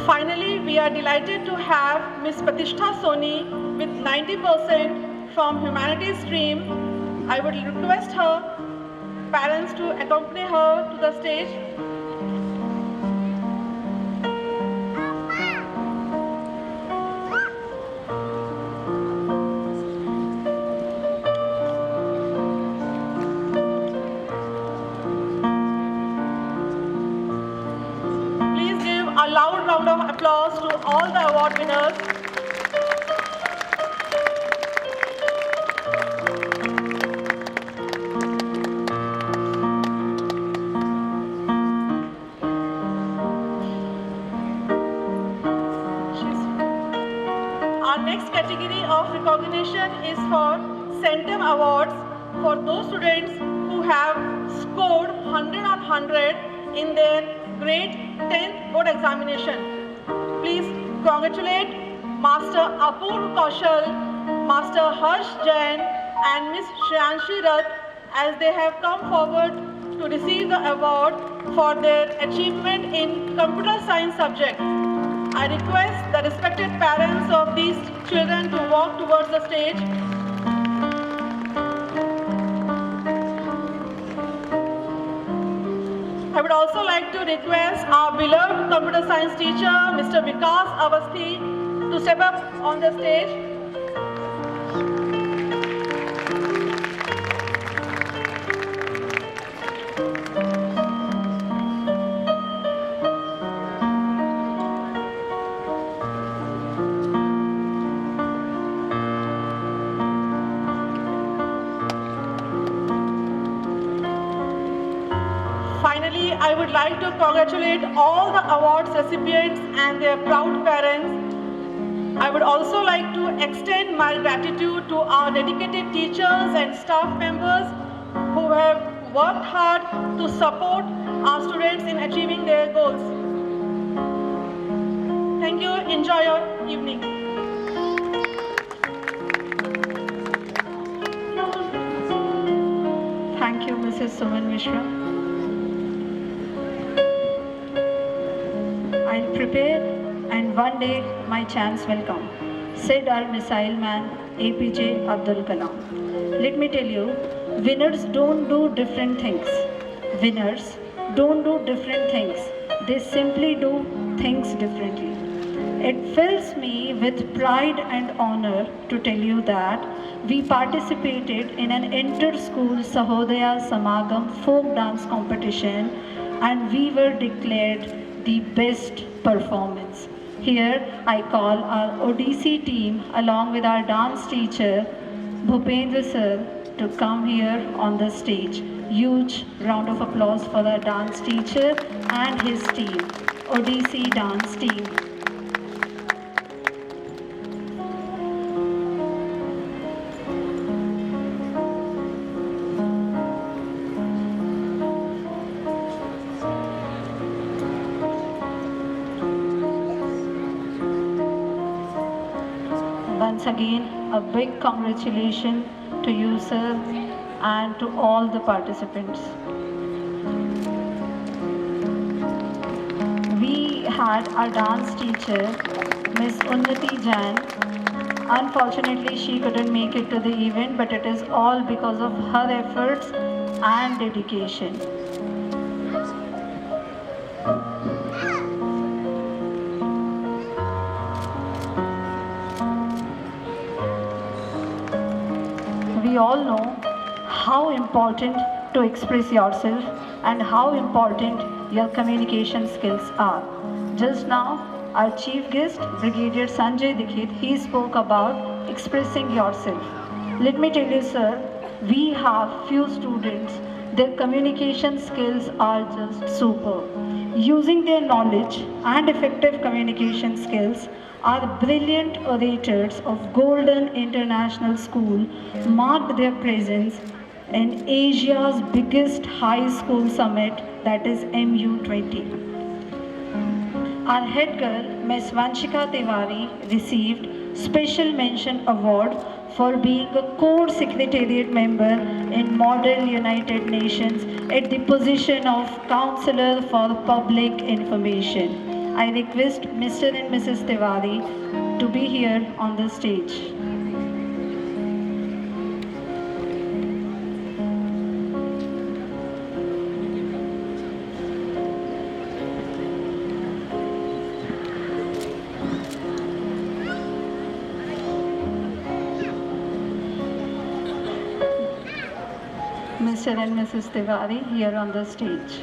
Finally, we are delighted to have Ms. Pratishtha Soni with 90% from Humanities stream. I would request her parents to accompany her to the stage. Please give a loud round of applause to all the award winners. Our next category of recognition is for Centum Awards for those students who have scored 100 on 100 in their grade 10th board examination. Please congratulate Master Apurv Kaushal, Master Harsh Jain and Miss Shreyanshi Rath as they have come forward to receive the award for their achievement in computer science subject. I request the respected parents of these children to walk towards the stage. I would also like to request our beloved computer science teacher, Mr. Vikas Avasthi, to step up on the stage. Finally, I would like to congratulate all the awards recipients and their proud parents. I would also like to extend my gratitude to our dedicated teachers and staff members who have worked hard to support our students in achieving their goals. Thank you. Enjoy your evening. Thank you, Mrs. Suman Mishra. I'll prepare and one day my chance will come, said our missile man APJ Abdul Kalam. Let me tell you, winners don't do different things. Winners don't do different things. They simply do things differently. It fills me with pride and honor to tell you that we participated in an inter-school Sahodaya Samagam folk dance competition and we were declared the best performance. Here I call our ODC team along with our dance teacher Bhupendra sir to come here on the stage. Huge round of applause for the dance teacher and his team, ODC dance team. Once again, a big congratulations to you, sir, and to all the participants. We had our dance teacher, Miss Unnati Jain. Unfortunately, she couldn't make it to the event, but it is all because of her efforts and dedication. We all know how important to express yourself and how important your communication skills are. Just now, our chief guest, Brigadier Sanjay Dikshit, he spoke about expressing yourself. Let me tell you, sir, we have few students, their communication skills are just super. Using their knowledge and effective communication skills, our brilliant orators of Golden International School marked their presence in Asia's biggest high school summit, that is MU20. Our head girl, Ms. Vanshika Tiwari, received Special Mention Award for being a core secretariat member in modern United Nations at the position of Counselor for Public Information. I request Mr. and Mrs. Tiwari to be here on the stage. Mr. and Mrs. Tiwari here on the stage.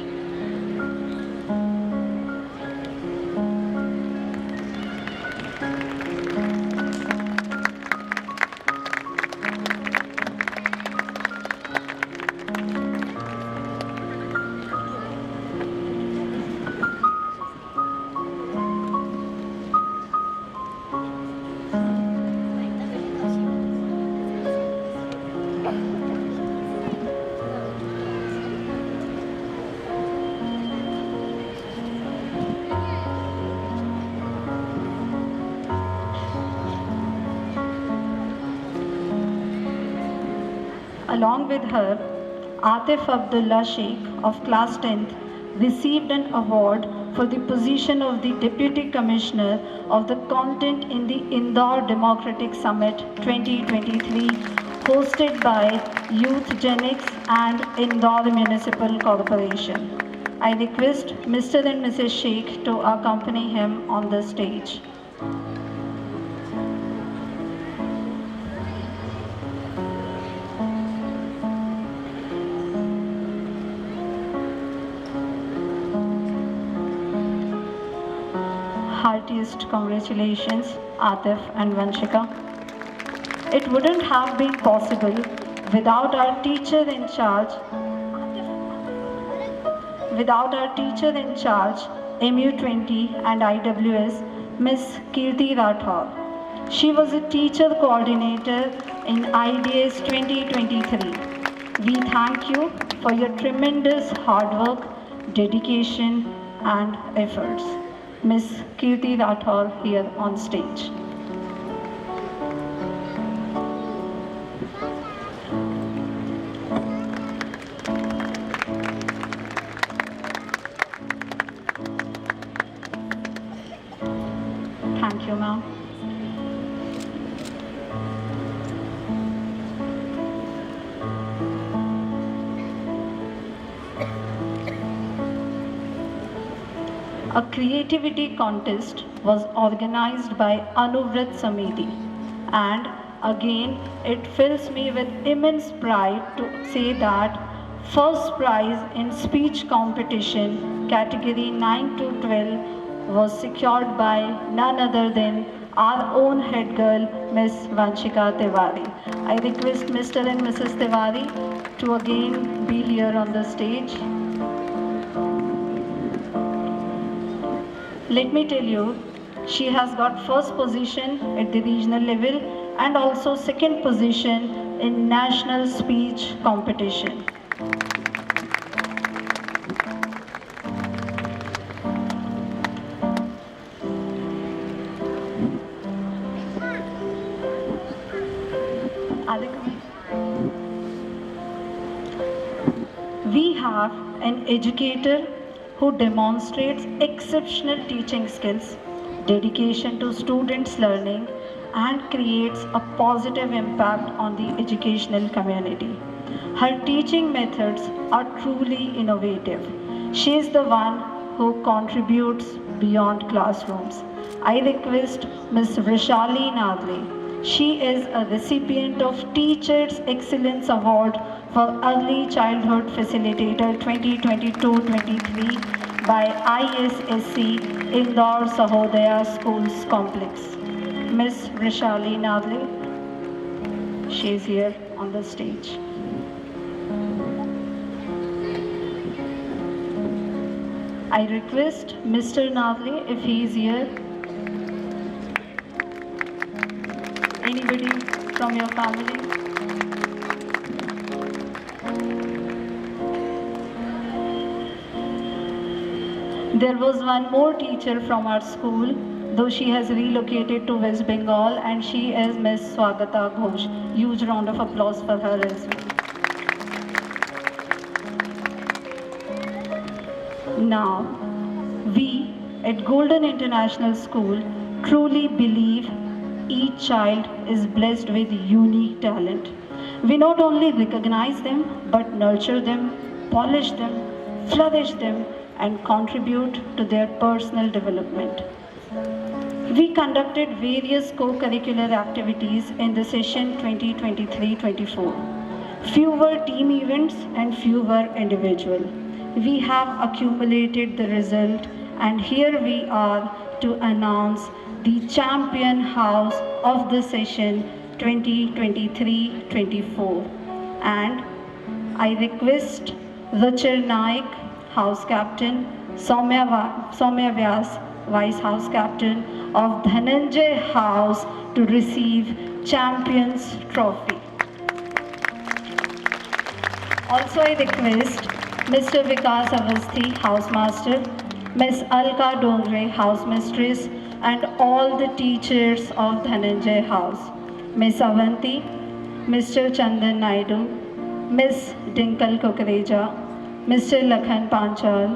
Along with her, Atif Abdullah Sheikh of class 10th received an award for the position of the Deputy Commissioner of the Content in the Indore Democratic Summit 2023 hosted by Youth Genics and Indore Municipal Corporation. I request Mr. and Mrs. Sheikh to accompany him on the stage. Heartiest congratulations, Atif and Vanshika. It wouldn't have been possible without our teacher in charge, MU20 and IWS, Miss Kirti Rathod. She was a teacher coordinator in IDS 2023. We thank you for your tremendous hard work, dedication and efforts. Miss Kirti Rathod here on stage. Thank you, ma'am. A creativity contest was organized by Anuvrit Samiti, and again it fills me with immense pride to say that first prize in speech competition category 9 to 12 was secured by none other than our own head girl, Miss Vanshika Tiwari. I request Mr. and Mrs. Tiwari to again be here on the stage. Let me tell you, she has got first position at the regional level and also second position in national speech competition. We have an educator who demonstrates exceptional teaching skills, dedication to students' learning, and creates a positive impact on the educational community. Her teaching methods are truly innovative. She is the one who contributes beyond classrooms. I request Ms. Vrishali Nadle. She is a recipient of Teachers Excellence Award for Early Childhood Facilitator 2022-23 by ISSC Indore Sahodaya Schools Complex. Ms. Vrishali Nadle, she is here on the stage. I request Mr. Nadle if he is here. Anybody from your family? There was one more teacher from our school, though she has relocated to West Bengal, and she is Miss Swagata Ghosh. Huge round of applause for her as well. Now, we at Golden International School truly believe each child is blessed with unique talent. We not only recognize them, but nurture them, polish them, flourish them, and contribute to their personal development. We conducted various co-curricular activities in the session 2023-24. Fewer team events and fewer individual. We have accumulated the result, and here we are to announce the champion house of the session 2023-24. And I request Ruchir Naik, House Captain, Soumya Vyas, Vice House Captain of Dhananjay House to receive Champions Trophy. Also I request Mr. Vikas Avasthi, House Master, Ms. Alka Dongre, House Mistress, and all the teachers of Dhananjay House, Ms. Avanti, Mr. Chandan Naidu, Ms. Dinkle Kukareja, Mr. Lakhan Panchal,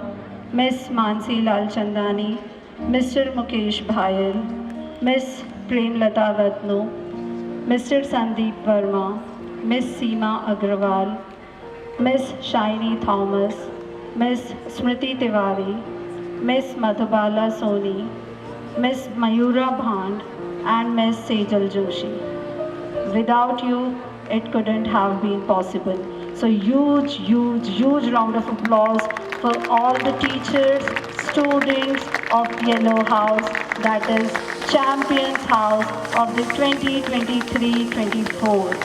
Ms. Mansi Lal Chandani, Mr. Mukesh Bhayal, Ms. Premlata Ratno, Mr. Sandeep Verma, Ms. Seema Agrawal, Ms. Shiny Thomas, Miss Smriti Tiwari, Miss Madhubala Soni, Miss Mayura Bhand, and Miss Sejal Joshi. Without you, it couldn't have been possible. So huge round of applause for all the teachers, students of Yellow House, that is Champions House of the 2023-24.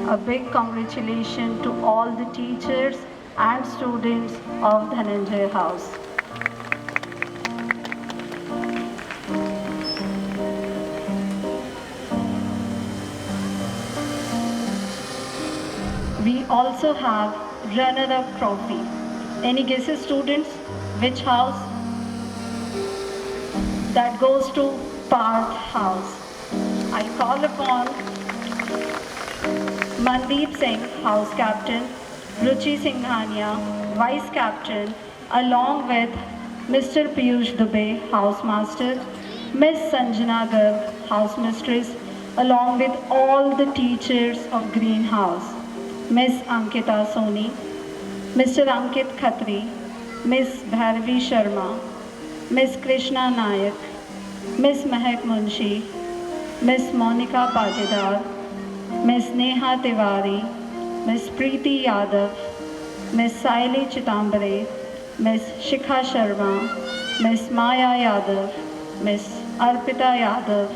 A big congratulations to all the teachers and students of Dhananjay House. We also have runner-up trophy. Any guesses, students? Which house? That goes to Parth House. I call upon Mandeep Singh, House Captain, Ruchi Singhania, Vice Captain, along with Mr. Piyush Dubey, House Master, Miss Sanjana Garg, House Mistress, along with all the teachers of Green House, Miss Ankita Soni, Mr. Ankit Khatri, Miss Bhairavi Sharma, Miss Krishna Nayak, Miss Mehak Munshi, Miss Monica Pajidar, Miss Neha Tiwari, Miss Preeti Yadav, Miss Saili Chitambare, Miss Shikha Sharma, Miss Maya Yadav, Miss Arpita Yadav,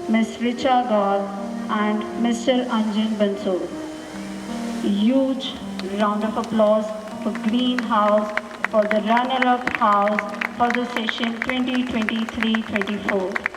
Miss Richa Gaur, and Mr. Anjan Bansal. Huge round of applause for Green House, for the runner-up house for the session 2023-24.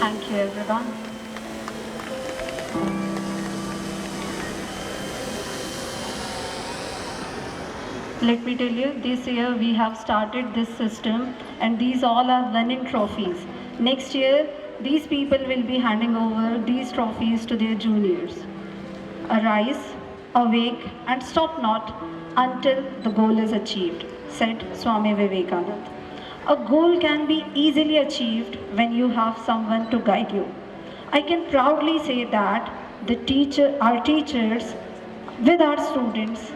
Thank you, everyone. Let me tell you, this year we have started this system and these all are running trophies. Next year, these people will be handing over these trophies to their juniors. Arise, awake, and stop not until the goal is achieved, said Swami Vivekananda. A goal can be easily achieved when you have someone to guide you. I can proudly say that our teachers, with our students,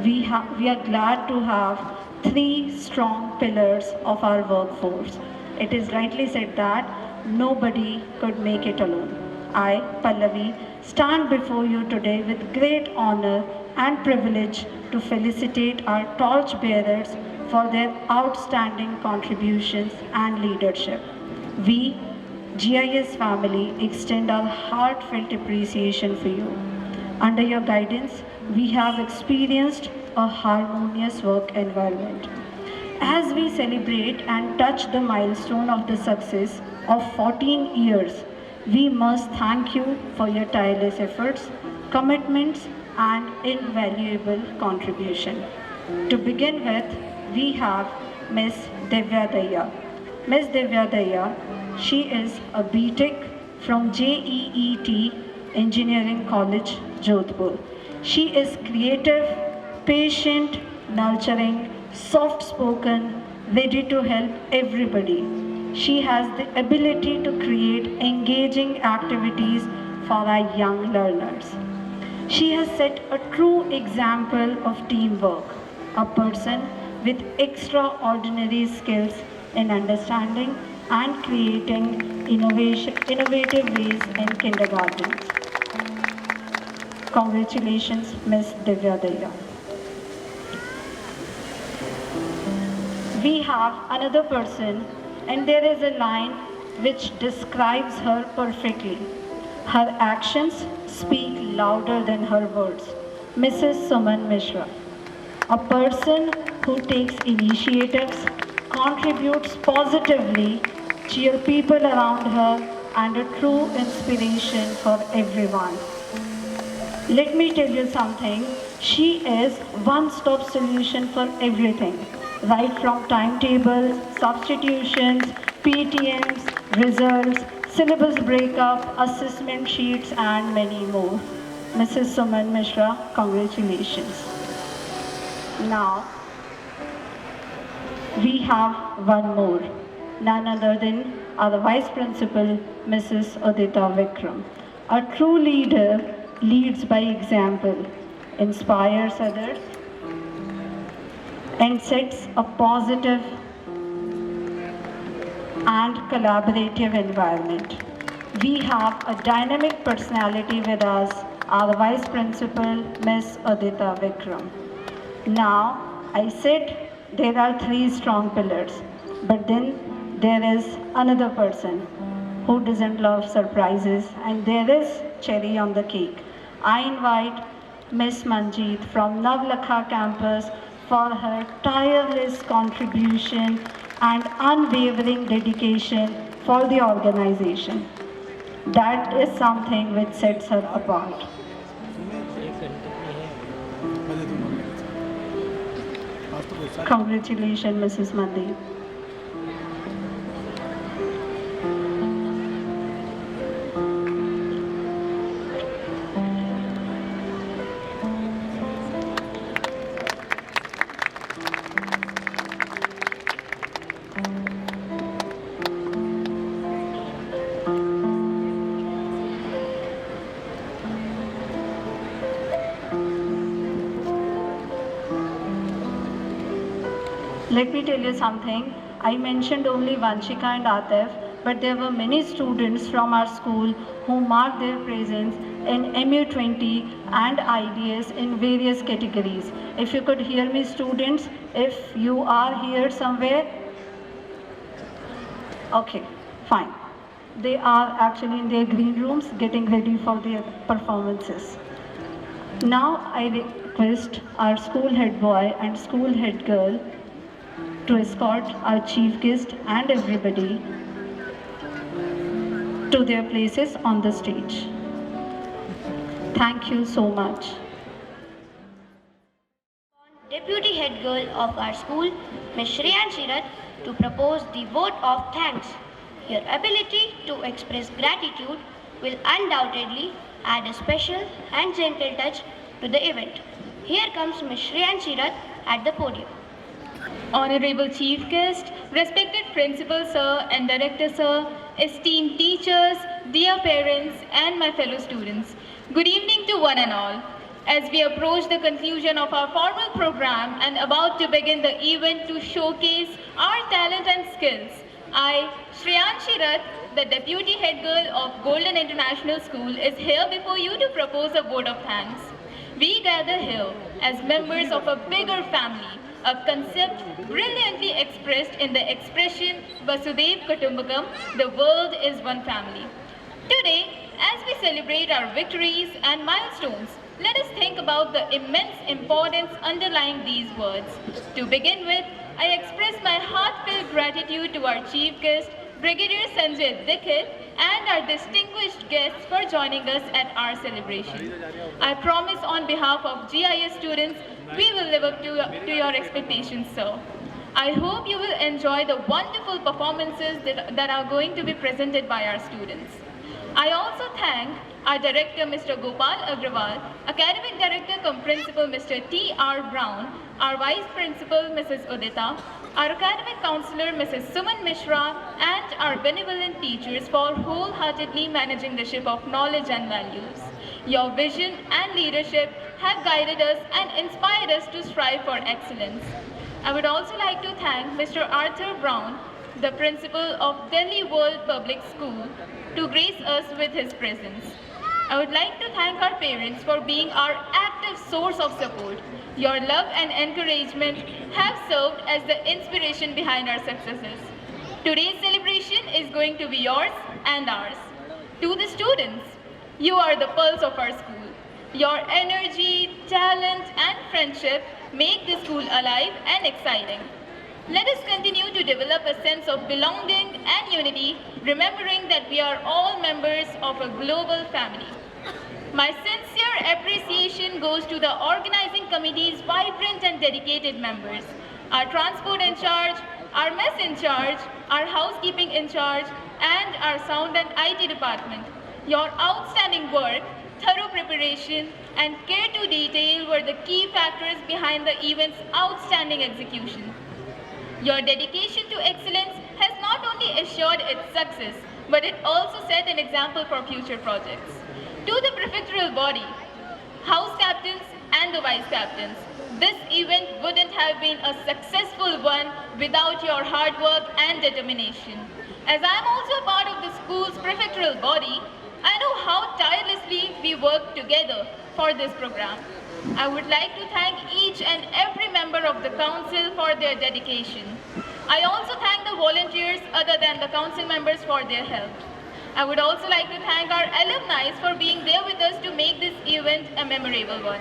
we are glad to have three strong pillars of our workforce. It is rightly said that nobody could make it alone. I, Pallavi, stand before you today with great honor and privilege to felicitate our torch bearers for their outstanding contributions and leadership. We, GIS family, extend our heartfelt appreciation for you. Under your guidance, we have experienced a harmonious work environment. As we celebrate and touch the milestone of the success of 14 years, we must thank you for your tireless efforts, commitments, and invaluable contribution. To begin with, we have Miss Divya Daya. Miss Divya Daya, she is a BTech from JEET Engineering College, Jodhpur. She is creative, patient, nurturing, soft-spoken, ready to help everybody. She has the ability to create engaging activities for our young learners. She has set a true example of teamwork, a person with extraordinary skills in understanding and creating innovative ways in kindergarten. Congratulations, Ms. Divya Daya. We have another person, and there is a line which describes her perfectly. Her actions speak louder than her words. Mrs. Suman Mishra, a person who takes initiatives, contributes positively, cheer people around her, and a true inspiration for everyone. Let me tell you something. She is one-stop solution for everything, right from timetables, substitutions, PTMs, results, syllabus breakup, assessment sheets, and many more. Mrs. Suman Mishra, congratulations. Now, we have one more, none other than our Vice Principal, Mrs. Udita Vikram. A true leader leads by example, inspires others, and sets a positive and collaborative environment. We have a dynamic personality with us, our Vice Principal, Ms. Udita Vikram. Now, I said there are three strong pillars, but then there is another person who doesn't love surprises, and there is cherry on the cake. I invite Ms. Manjeet from Navlakha campus for her tireless contribution and unwavering dedication for the organization. That is something which sets her apart. Congratulations, Mrs. Mandeep. Let me tell you something. I mentioned only Vanshika and Atif, but there were many students from our school who marked their presence in MU20 and IDS in various categories. If you could hear me, students, if you are here somewhere, okay, fine. They are actually in their green rooms getting ready for their performances. Now I request our school head boy and school head girl to escort our chief guest and everybody to their places on the stage. Thank you so much. Deputy head girl of our school, Ms. Shreyan Shirat, to propose the vote of thanks. Your ability to express gratitude will undoubtedly add a special and gentle touch to the event. Here comes Ms. Shreyan Shirat at the podium. Honorable Chief Guest, respected Principal Sir and Director Sir, esteemed teachers, dear parents and my fellow students, good evening to one and all. As we approach the conclusion of our formal program and about to begin the event to showcase our talent and skills, I, Shreyan Shirat, the Deputy Head Girl of Golden International School, is here before you to propose a vote of thanks. We gather here as members of a bigger family, a concept brilliantly expressed in the expression Vasudev Kutumbakam, the world is one family. Today, as we celebrate our victories and milestones, let us think about the immense importance underlying these words. To begin with, I express my heartfelt gratitude to our chief guest, Brigadier Sanjay Dikit, and our distinguished guests for joining us at our celebration. I promise on behalf of GIS students, we will live up to your expectations, sir. I hope you will enjoy the wonderful performances that are going to be presented by our students. I also thank our Director, Mr. Gopal Agrawal, Academic Director cum Principal, Mr. T.R. Brown, our Vice Principal, Mrs. Udita, our Academic Counselor, Mrs. Suman Mishra, and our benevolent teachers for wholeheartedly managing the ship of knowledge and values. Your vision and leadership have guided us and inspired us to strive for excellence. I would also like to thank Mr. Arthur Brown, the Principal of Delhi World Public School, to grace us with his presence. I would like to thank our parents for being our active source of support. Your love and encouragement have served as the inspiration behind our successes. Today's celebration is going to be yours and ours. To the students, you are the pulse of our school. Your energy, talent, and friendship make the school alive and exciting. Let us continue to develop a sense of belonging and unity, remembering that we are all members of a global family. My sincere appreciation goes to the organizing committee's vibrant and dedicated members, our transport in charge, our mess in charge, our housekeeping in charge, and our sound and IT department. Your outstanding work, thorough preparation, and care to detail were the key factors behind the event's outstanding execution. Your dedication to excellence has not only assured its success, but it also set an example for future projects. To the prefectural body, house captains and the vice captains, this event wouldn't have been a successful one without your hard work and determination. As I am also a part of the school's prefectural body, I know how tirelessly we work together for this program. I would like to thank each and every member of the council for their dedication. I also thank the volunteers other than the council members for their help. I would also like to thank our alumni for being there with us to make this event a memorable one.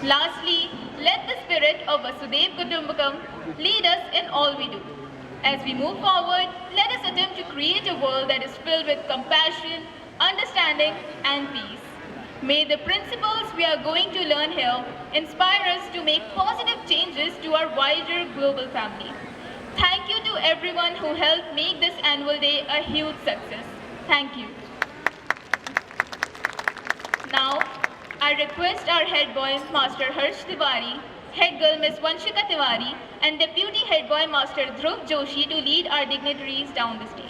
Lastly, let the spirit of Vasudev Kutumbakam lead us in all we do. As we move forward, let us attempt to create a world that is filled with compassion, understanding, and peace. May the principles we are going to learn here inspire us to make positive changes to our wider global family. Thank you to everyone who helped make this annual day a huge success. Thank you. Now, I request our head boy, Master Harsh Tiwari, head girl, Miss Vanshika Tiwari, and deputy head boy, Master Dhruv Joshi, to lead our dignitaries down the stage.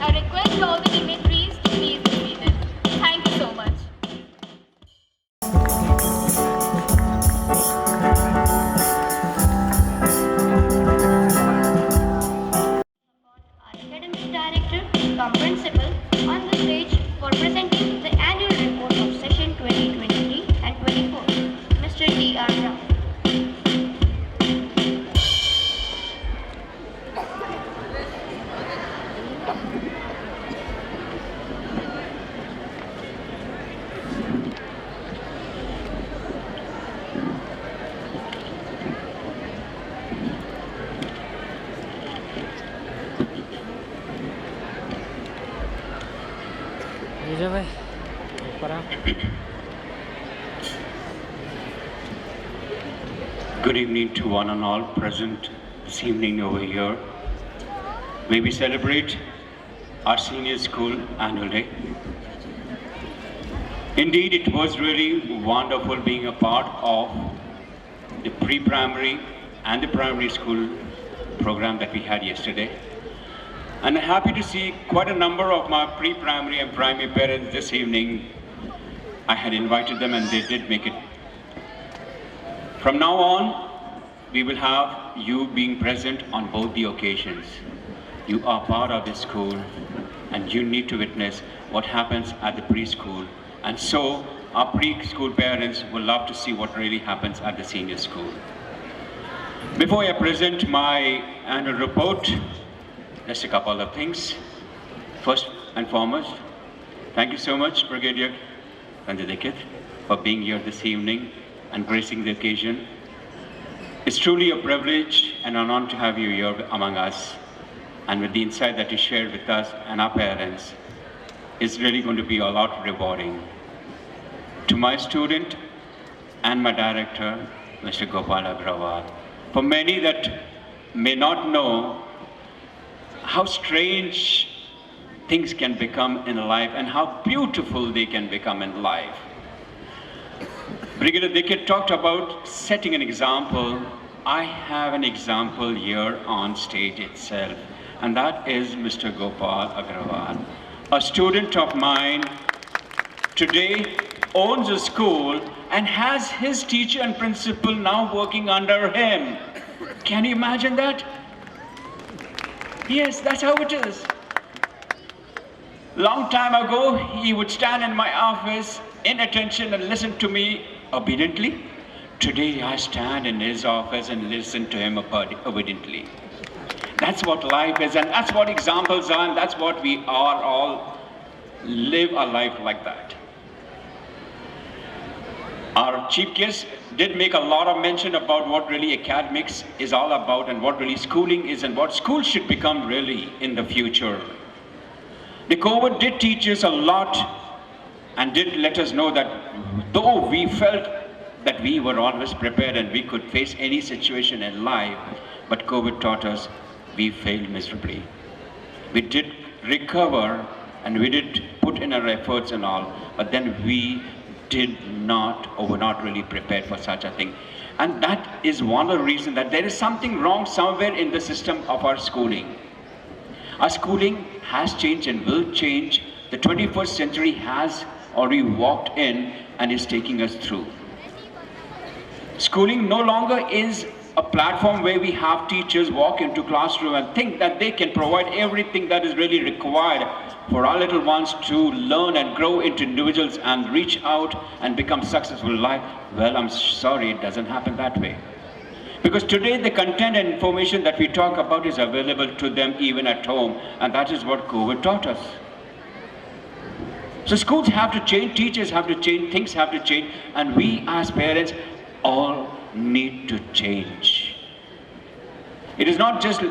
I request all the dignitaries to please be seated. Thank you so much. Our academic director, cum principal, on the stage for presenting the annual report of session 2023 and 24, Mr. D.R. Rao. Good evening to one and all present this evening over here. May we celebrate our senior school annual day. Indeed, it was really wonderful being a part of the pre-primary and the primary school program that we had yesterday. And I'm happy to see quite a number of my pre-primary and primary parents this evening. I had invited them and they did make it. From now on, we will have you being present on both the occasions. You are part of the school and you need to witness what happens at the preschool. And so our preschool parents will love to see what really happens at the senior school. Before I present my annual report, just a couple of things. First and foremost, thank you so much, Brigadier Dikit, for being here this evening and gracing the occasion. It's truly a privilege and an honor to have you here among us. And with the insight that you shared with us and our parents, it's really going to be a lot rewarding. To my student and my director, Mr. Gopal Agrawal, for many that may not know how strange things can become in life and how beautiful they can become in life. Brigadier Dikit talked about setting an example. I have an example here on stage itself, and that is Mr. Gopal Agrawal. A student of mine today owns a school and has his teacher and principal now working under him. Can you imagine that? Yes, that's how it is. Long time ago, he would stand in my office in attention and listen to me obediently. Today, I stand in his office and listen to him obediently. That's what life is, and that's what examples are, and that's what we are all live a life like that. Our chief guest did make a lot of mention about what really academics is all about and what really schooling is and what school should become really in the future. The COVID did teach us a lot and did let us know that though we felt that we were always prepared and we could face any situation in life, but COVID taught us we failed miserably. We did recover and we did put in our efforts and all, but then we did not or were not really prepared for such a thing. And that is one of the reasons that there is something wrong somewhere in the system of our schooling. Our schooling has changed and will change. The 21st century has already walked in and is taking us through. Schooling no longer is a platform where we have teachers walk into classroom and think that they can provide everything that is really required for our little ones to learn and grow into individuals and reach out and become successful in life. Well, I'm sorry, it doesn't happen that way. Because today the content and information that we talk about is available to them even at home, and that is what COVID taught us. So schools have to change, teachers have to change, things have to change, and we as parents all need to change. It is not just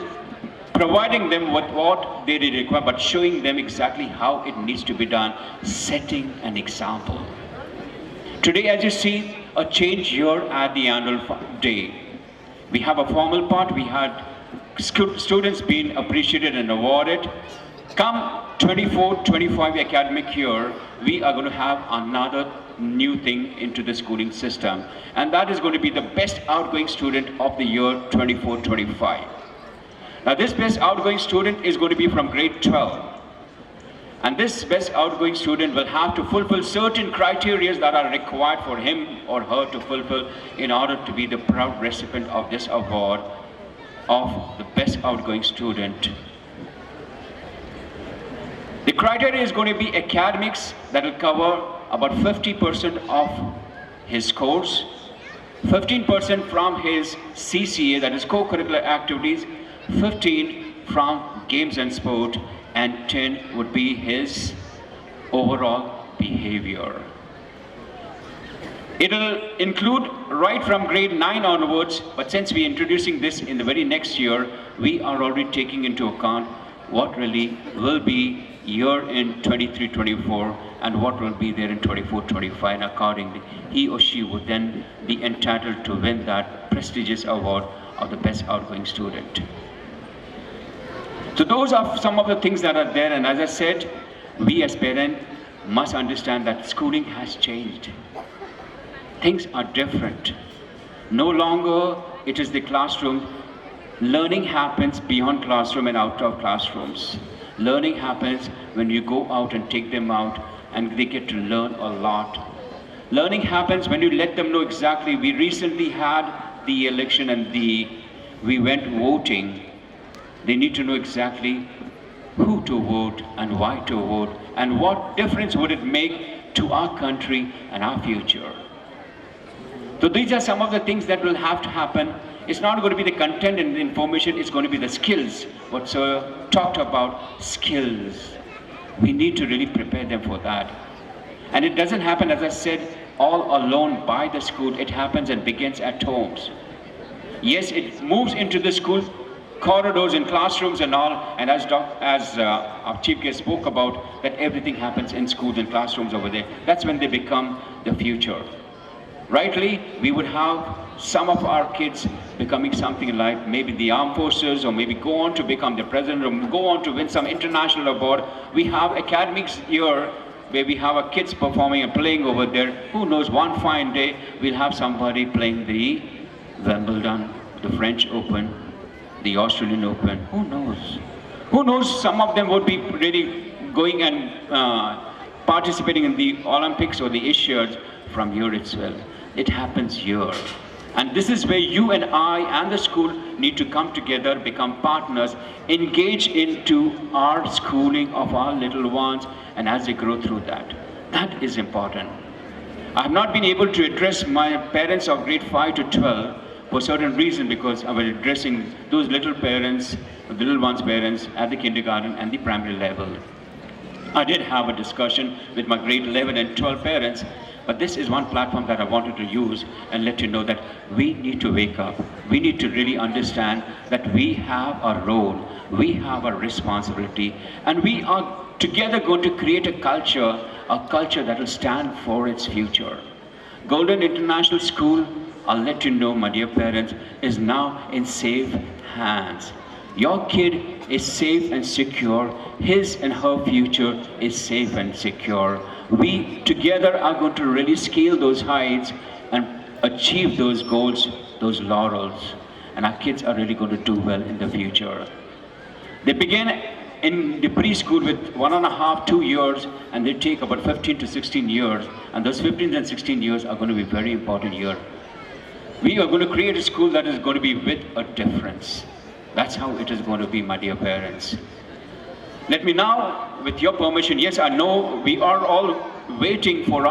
providing them with what they require, but showing them exactly how it needs to be done, setting an example. Today, as you see, a change here at the annual day. We have a formal part, we had students being appreciated and awarded. Come 24-25 academic year, we are going to have another new thing into the schooling system, and that is going to be the best outgoing student of the year 24-25. Now this best outgoing student is going to be from grade 12, and this best outgoing student will have to fulfill certain criteria that are required for him or her to fulfill in order to be the proud recipient of this award of the best outgoing student. The criteria is going to be academics, that will cover about 50% of his scores, 15% from his CCA, that is co-curricular activities, 15 from games and sport, and 10 would be his overall behavior. It will include right from grade 9 onwards, but since we are introducing this in the very next year, we are already taking into account what really will be year in 23-24 and what will be there in 24-25, and accordingly he or she would then be entitled to win that prestigious award of the best outgoing student. So those are some of the things that are there, and as I said, we as parents must understand that schooling has changed. Things are different. No longer it is the classroom. Learning happens beyond classroom and out of classrooms. Learning happens when you go out and take them out and they get to learn a lot. Learning happens when you let them know exactly. We recently had the election and we went voting. They need to know exactly who to vote and why to vote and what difference would it make to our country and our future. So these are some of the things that will have to happen. It's not going to be the content and the information, it's going to be the skills. What Sir talked about, skills. We need to really prepare them for that. And it doesn't happen, as I said, all alone by the school. It happens and begins at homes. Yes, it moves into the school corridors and classrooms and all, and as our chief guest spoke about, that everything happens in schools and classrooms over there. That's when they become the future. Rightly, we would have some of our kids becoming something like maybe the armed forces, or maybe go on to become the president, or go on to win some international award. We have academics here where we have our kids performing and playing over there. Who knows, one fine day we'll have somebody playing the Wimbledon, the French Open, the Australian Open. Who knows? Who knows, some of them would be really going and participating in the Olympics or the Asiads from here itself. It happens here. And this is where you and I and the school need to come together, become partners, engage into our schooling of our little ones, and as they grow through that. That is important. I have not been able to address my parents of grade 5 to 12, for certain reason, because I was addressing those little parents, the little ones' parents at the kindergarten and the primary level. I did have a discussion with my grade 11 and 12 parents, but this is one platform that I wanted to use and let you know that we need to wake up. We need to really understand that we have a role, we have a responsibility, and we are together going to create a culture that will stand for its future. Golden International School, I'll let you know, my dear parents, is now in safe hands. Your kid is safe and secure. His and her future is safe and secure. We together are going to really scale those heights and achieve those goals, those laurels. And our kids are really going to do well in the future. They begin in the preschool with 1.5, 2 years, and they take about 15 to 16 years. And those 15 and 16 years are going to be very important years. We are going to create a school that is going to be with a difference. That's how it is going to be, my dear parents. Let me now, with your permission, yes, I know we are all waiting for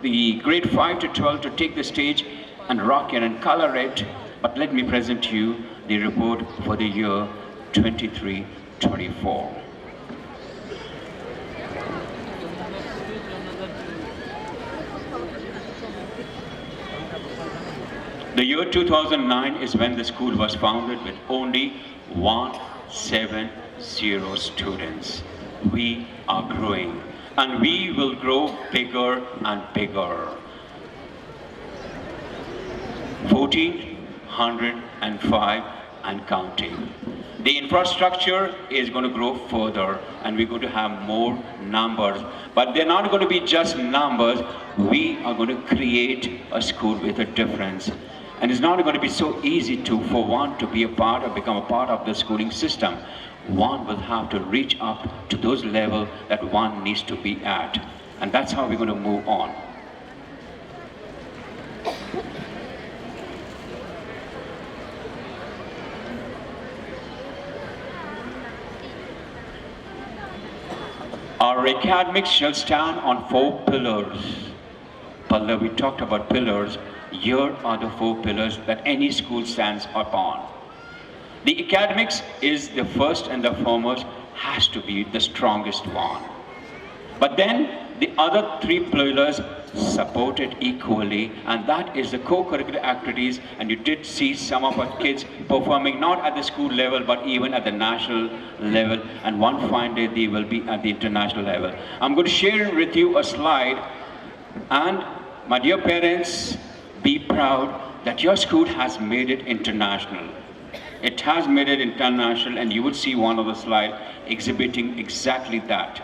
the grade 5 to 12 to take the stage and rock it and color it, but let me present to you the report for the year 23-24. The year 2009 is when the school was founded with only 170 students. We are growing, and we will grow bigger and bigger. 1,405 and counting. The infrastructure is going to grow further, and we're going to have more numbers. But they're not going to be just numbers. We are going to create a school with a difference. And it's not going to be so easy for one to be a part or become a part of the schooling system. One will have to reach up to those levels that one needs to be at. And that's how we're going to move on. Our academics shall stand on 4 pillars. Palla, we talked about pillars. Here are the 4 pillars that any school stands upon. The academics is the first and the foremost, has to be the strongest one. But then the other 3 pillars support it equally, and that is the co-curricular activities. And you did see some of our kids performing not at the school level but even at the national level, and one fine day they will be at the international level. I'm going to share with you a slide, and my dear parents, be proud that your school has made it international. It has made it international, and you would see one of the slides exhibiting exactly that.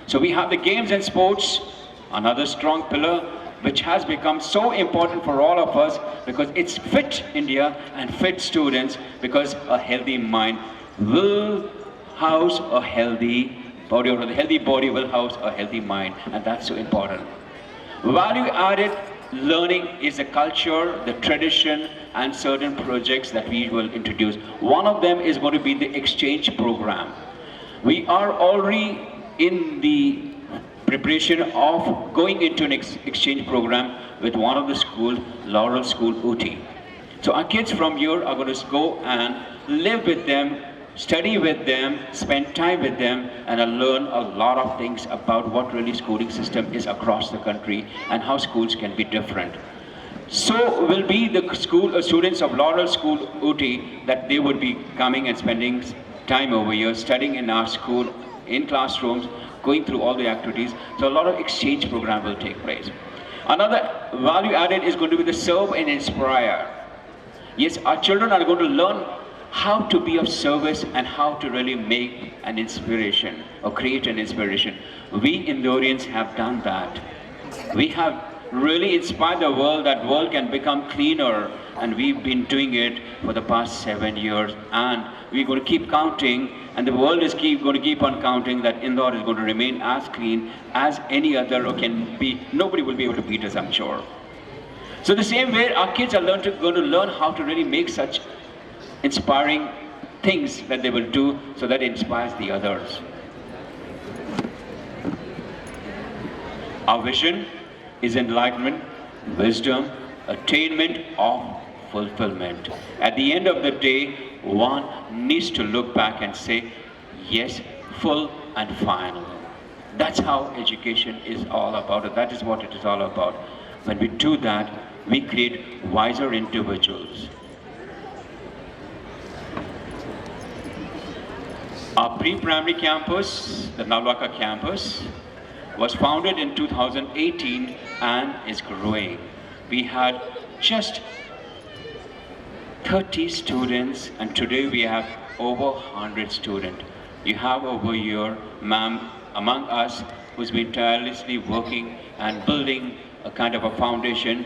So we have the games and sports, another strong pillar, which has become so important for all of us because it's fit India and fit students, because a healthy mind will house a healthy body, or a healthy body will house a healthy mind, and that's so important. Value-added learning is a culture, the tradition, and certain projects that we will introduce. One of them is going to be the exchange program. We are already in the preparation of going into an exchange program with one of the schools, Laurel School Ooty. So our kids from here are going to go and live with them, study with them, spend time with them, and learn a lot of things about what really schooling system is across the country and how schools can be different. So will be the students of Laurel School Ooty, that they would be coming and spending time over here, studying in our school, in classrooms, going through all the activities. So a lot of exchange program will take place. Another value added is going to be the serve and inspire. Yes, our children are going to learn how to be of service and how to really make an inspiration or create an inspiration. We Indorians have done that. We have really inspired the world, that world can become cleaner, and we've been doing it for the past 7 years, and we're going to keep counting, and the world is going to keep on counting that Indore is going to remain as clean as any other, or can be. Nobody will be able to beat us, I'm sure. So the same way, our kids are going to learn how to really make such inspiring things that they will do, so that it inspires the others. Our vision is enlightenment, wisdom, attainment of fulfillment. At the end of the day, one needs to look back and say, yes, full and final. That's how education is all about. That is what it is all about. When we do that, we create wiser individuals. Our pre-primary campus, the Nalwaka campus, was founded in 2018 and is growing. We had just 30 students and today we have over 100 students. You have over here, ma'am, among us who's been tirelessly working and building a kind of a foundation.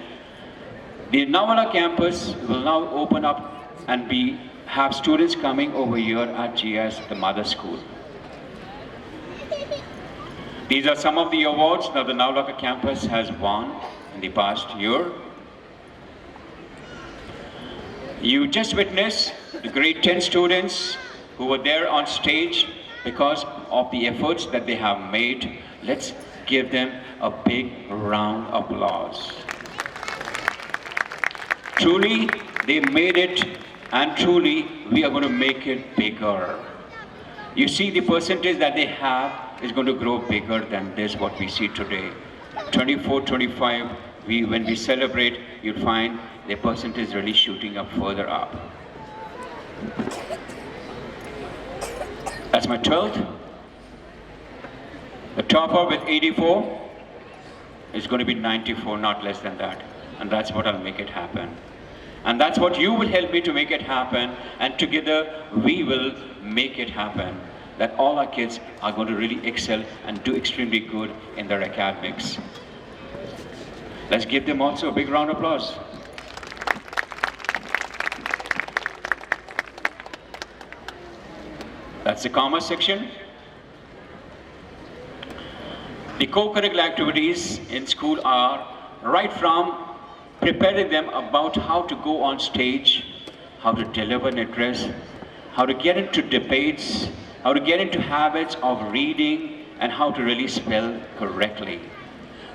The Navala campus will now open up and have students coming over here at GIS, the mother school. These are some of the awards that the Navalaka campus has won in the past year. You just witnessed the grade 10 students who were there on stage because of the efforts that they have made. Let's give them a big round of applause. Truly, they made it, and truly, we are going to make it bigger. You see, the percentage that they have is going to grow bigger than this, what we see today. 24, 25, when we celebrate, you'll find the percentage really shooting up further up. That's my 12th. The topper with 84 is going to be 94, not less than that. And that's what I'll make it happen. And that's what you will help me to make it happen. And together, we will make it happen. That all our kids are going to really excel and do extremely good in their academics. Let's give them also a big round of applause. That's the commerce section. The co-curricular activities in school are right from preparing them about how to go on stage, how to deliver an address, how to get into debates, how to get into habits of reading, and how to really spell correctly.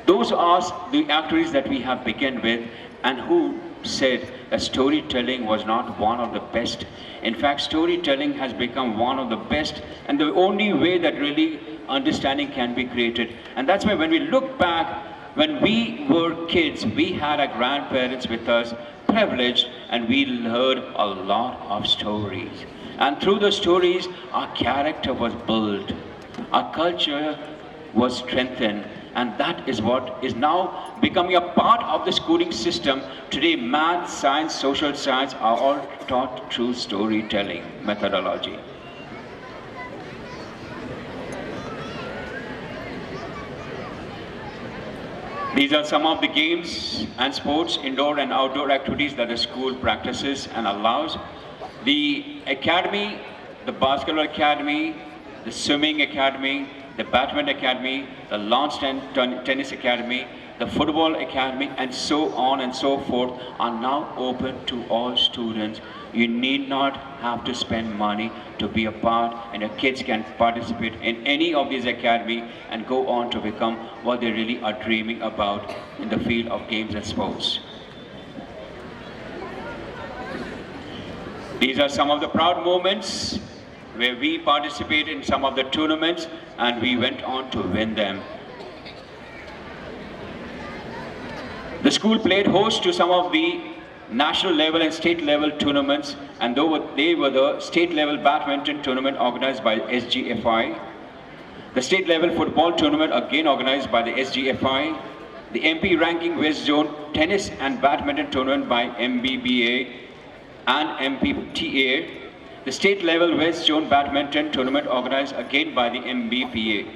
Those are the activities that we have begun with, and who said that storytelling was not one of the best. In fact, storytelling has become one of the best and the only way that really understanding can be created. And that's why when we look back, when we were kids, we had our grandparents with us, privileged, and we heard a lot of stories. And through the stories, our character was built, our culture was strengthened, and that is what is now becoming a part of the schooling system. Today, math, science, social science are all taught through storytelling methodology. These are some of the games and sports, indoor and outdoor activities that the school practices and allows. The academy, the basketball academy, the swimming academy, the badminton academy, the lawn tennis academy, the football academy, and so on and so forth are now open to all students. You need not have to spend money to be a part, and your kids can participate in any of these academies and go on to become what they really are dreaming about in the field of games and sports. These are some of the proud moments where we participated in some of the tournaments and we went on to win them. The school played host to some of the national level and state level tournaments, and they were the state level badminton tournament organized by SGFI, the state level football tournament again organized by the SGFI, the MP ranking West Zone tennis and badminton tournament by MBBA and MPTA, the state level West Zone badminton tournament organized again by the MPBA.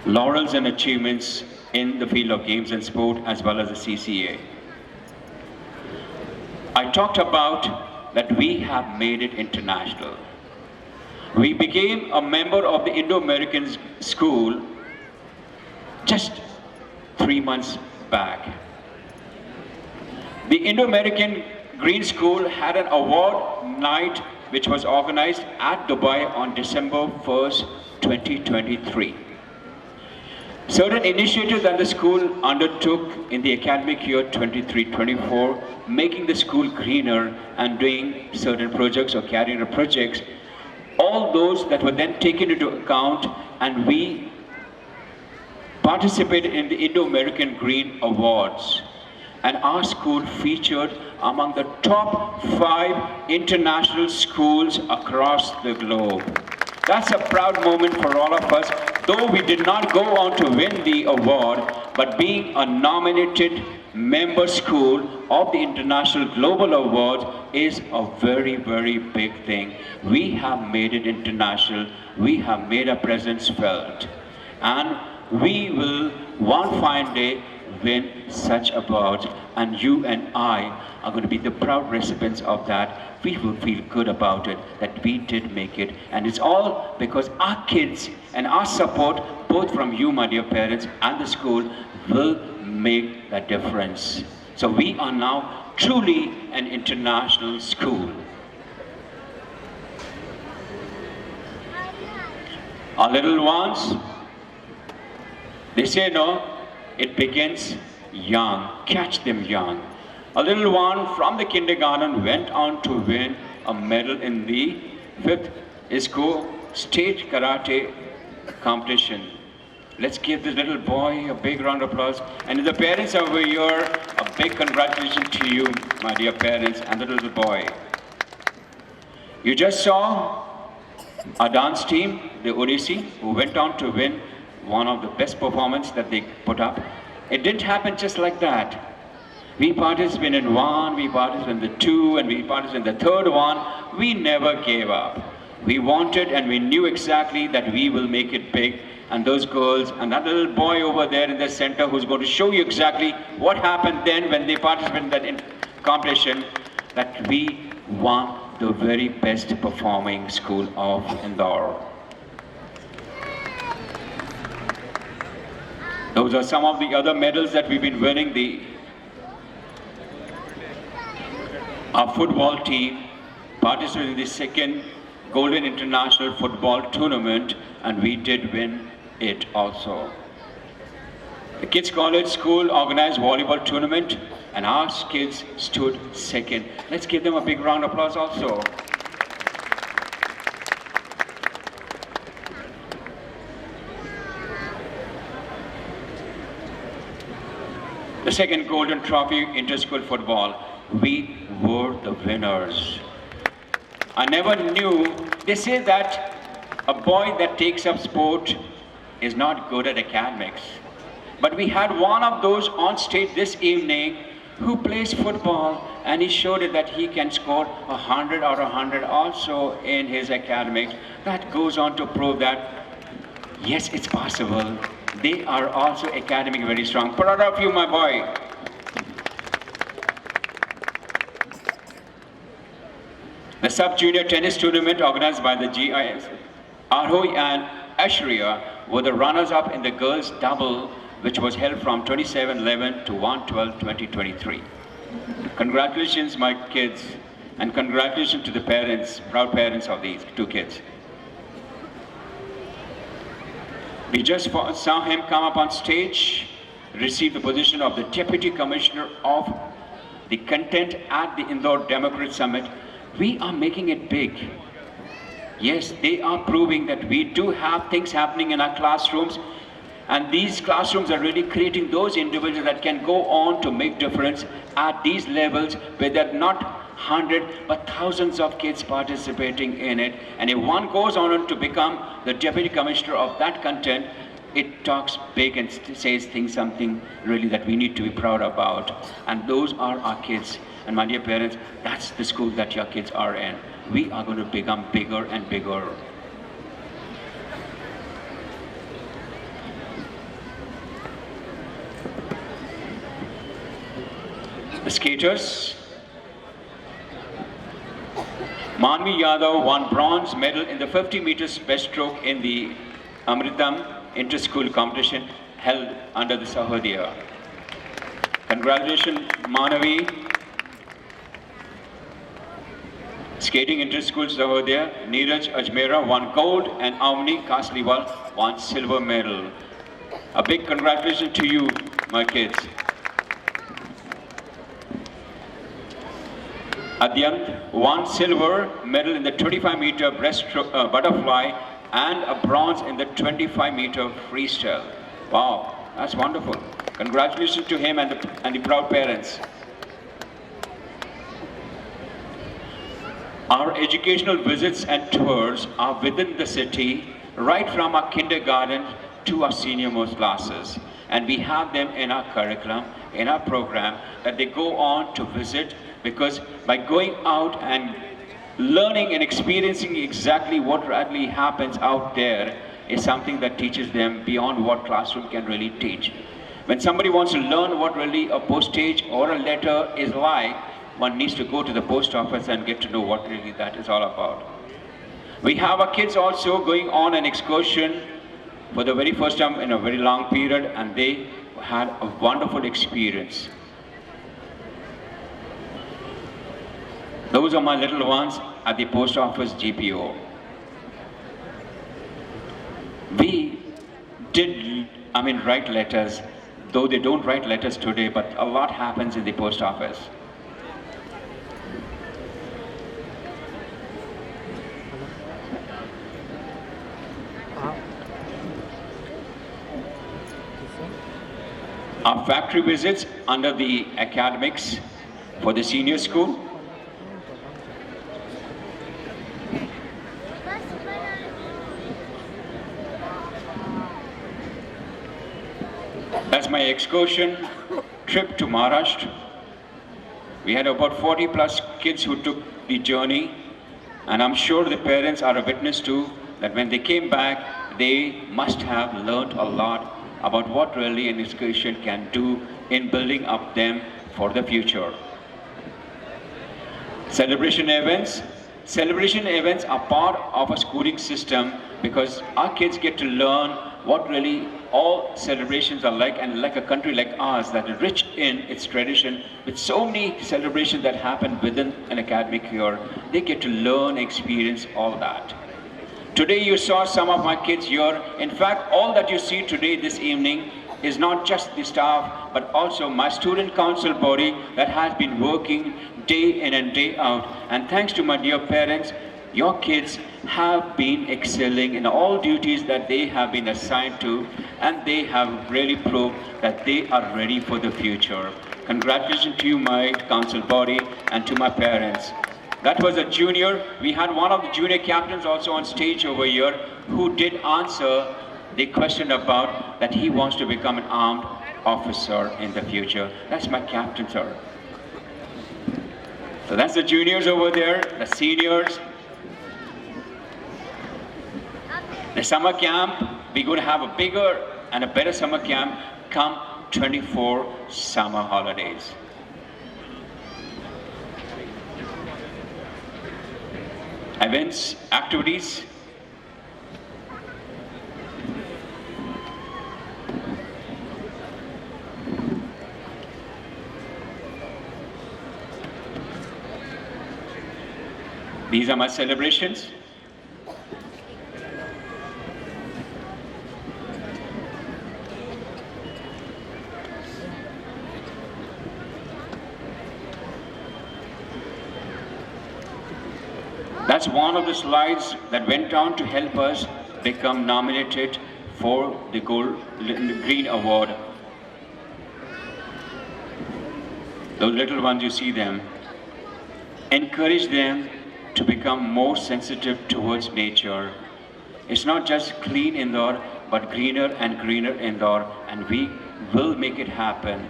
Laurels and achievements in the field of games and sport as well as the CCA. I talked about that we have made it international. We became a member of the Indo-American School just 3 months back. The Indo-American Green School had an award night which was organized at Dubai on December 1st, 2023. Certain initiatives that the school undertook in the academic year 23-24, making the school greener and doing certain projects or carrying out projects, all those that were then taken into account, and we participated in the Indo-American Green Awards. And our school featured among the top 5 international schools across the globe. That's a proud moment for all of us, though we did not go on to win the award, but being a nominated member school of the International Global Award is a very, very big thing. We have made it international, we have made our presence felt, and we will one fine day win such awards, and you and I are going to be the proud recipients of that. We will feel good about it, that we did make it, and it's all because our kids and our support, both from you, my dear parents, and the school, will make that difference. So we are now truly an international school. Our little ones, they say no, it begins young, catch them young. A little one from the kindergarten went on to win a medal in the 5th ISCO state karate competition. Let's give this little boy a big round of applause. And the parents over here, a big congratulations to you, my dear parents, and the little boy. You just saw a dance team, the Odissi, who went on to win one of the best performances that they put up. It didn't happen just like that. We participated in 1, we participated in the 2, and we participated in the 3rd one. We never gave up. We wanted and we knew exactly that we will make it big. And those girls and that little boy over there in the center who's going to show you exactly what happened then when they participated in that competition, that we won the very best performing school of Indore. Those are some of the other medals that we've been winning. Our football team participated in the 2nd Golden International Football Tournament, and we did win it also. The Kids College School organized volleyball tournament, and our kids stood 2nd. Let's give them a big round of applause also. The 2nd Golden Trophy Inter-School Football, we were the winners. I never knew, they say that a boy that takes up sport is not good at academics. But we had one of those on stage this evening who plays football, and he showed it that he can score 100 out of 100 also in his academics. That goes on to prove that, yes, it's possible. They are also academic very strong. Proud of you, my boy. The sub-junior tennis tournament organized by the GIS, Arhoi and Ashria were the runners-up in the girls' double, which was held from 27/11 to 1/12/2023. Congratulations, my kids, and congratulations to the parents, proud parents of these 2 kids. We just saw him come up on stage, receive the position of the Deputy Commissioner of the Content at the Indore Democrat Summit. We are making it big. Yes, they are proving that we do have things happening in our classrooms, and these classrooms are really creating those individuals that can go on to make difference at these levels where there are not 100 but thousands of kids participating in it. And if one goes on to become the Deputy Commissioner of that content, it talks big and says something really that we need to be proud about. And those are our kids. And my dear parents, that's the school that your kids are in. We are going to become bigger and bigger. The skaters. Manvi Yadav won bronze medal in the 50 meters breaststroke in the Amritam inter-school competition held under the Sahodaya. Congratulations, Manavi. Skating inter-school Sahodaya, Neeraj Ajmera won gold and Avni Kasliwal won silver medal. A big congratulations to you, my kids. Adyant won silver medal in the 25-meter breaststroke butterfly and a bronze in the 25-meter freestyle. Wow, that's wonderful. Congratulations to him and the proud parents. Our educational visits and tours are within the city, right from our kindergarten to our senior most classes. And we have them in our curriculum, in our program, that they go on to visit, because by going out and learning and experiencing exactly what really happens out there is something that teaches them beyond what classroom can really teach. When somebody wants to learn what really a postage or a letter is like, one needs to go to the post office and get to know what really that is all about. We have our kids also going on an excursion for the very first time in a very long period, and they had a wonderful experience. Those are my little ones at the post office GPO. We did, write letters, though they don't write letters today, but a lot happens in the post office. Our factory visits under the academics for the senior school. That's my excursion trip to Maharashtra. We had about 40 plus kids who took the journey, and I'm sure the parents are a witness to that when they came back, they must have learned a lot about what really an excursion can do in building up them for the future. Celebration events. Celebration events are part of a schooling system because our kids get to learn what really all celebrations are like, and like a country like ours that is rich in its tradition with so many celebrations that happen within an academic year, they get to learn, experience all that. Today you saw some of my kids here. In fact, all that you see today this evening is not just the staff, but also my student council body that has been working day in and day out. And thanks to my dear parents, your kids have been excelling in all duties that they have been assigned to, and they have really proved that they are ready for the future. Congratulations to you, my council body, and to my parents. That was a junior. We had one of the junior captains also on stage over here who did answer the question about that he wants to become an armed officer in the future. That's my captain, sir. So that's the juniors over there, the seniors. The summer camp, we're going to have a bigger and a better summer camp come 24 summer holidays. Events, activities. These are my celebrations. That's one of the slides that went on to help us become nominated for the Green Award. Those little ones, you see them. Encourage them to become more sensitive towards nature. It's not just clean Indore, but greener and greener Indore, and we will make it happen.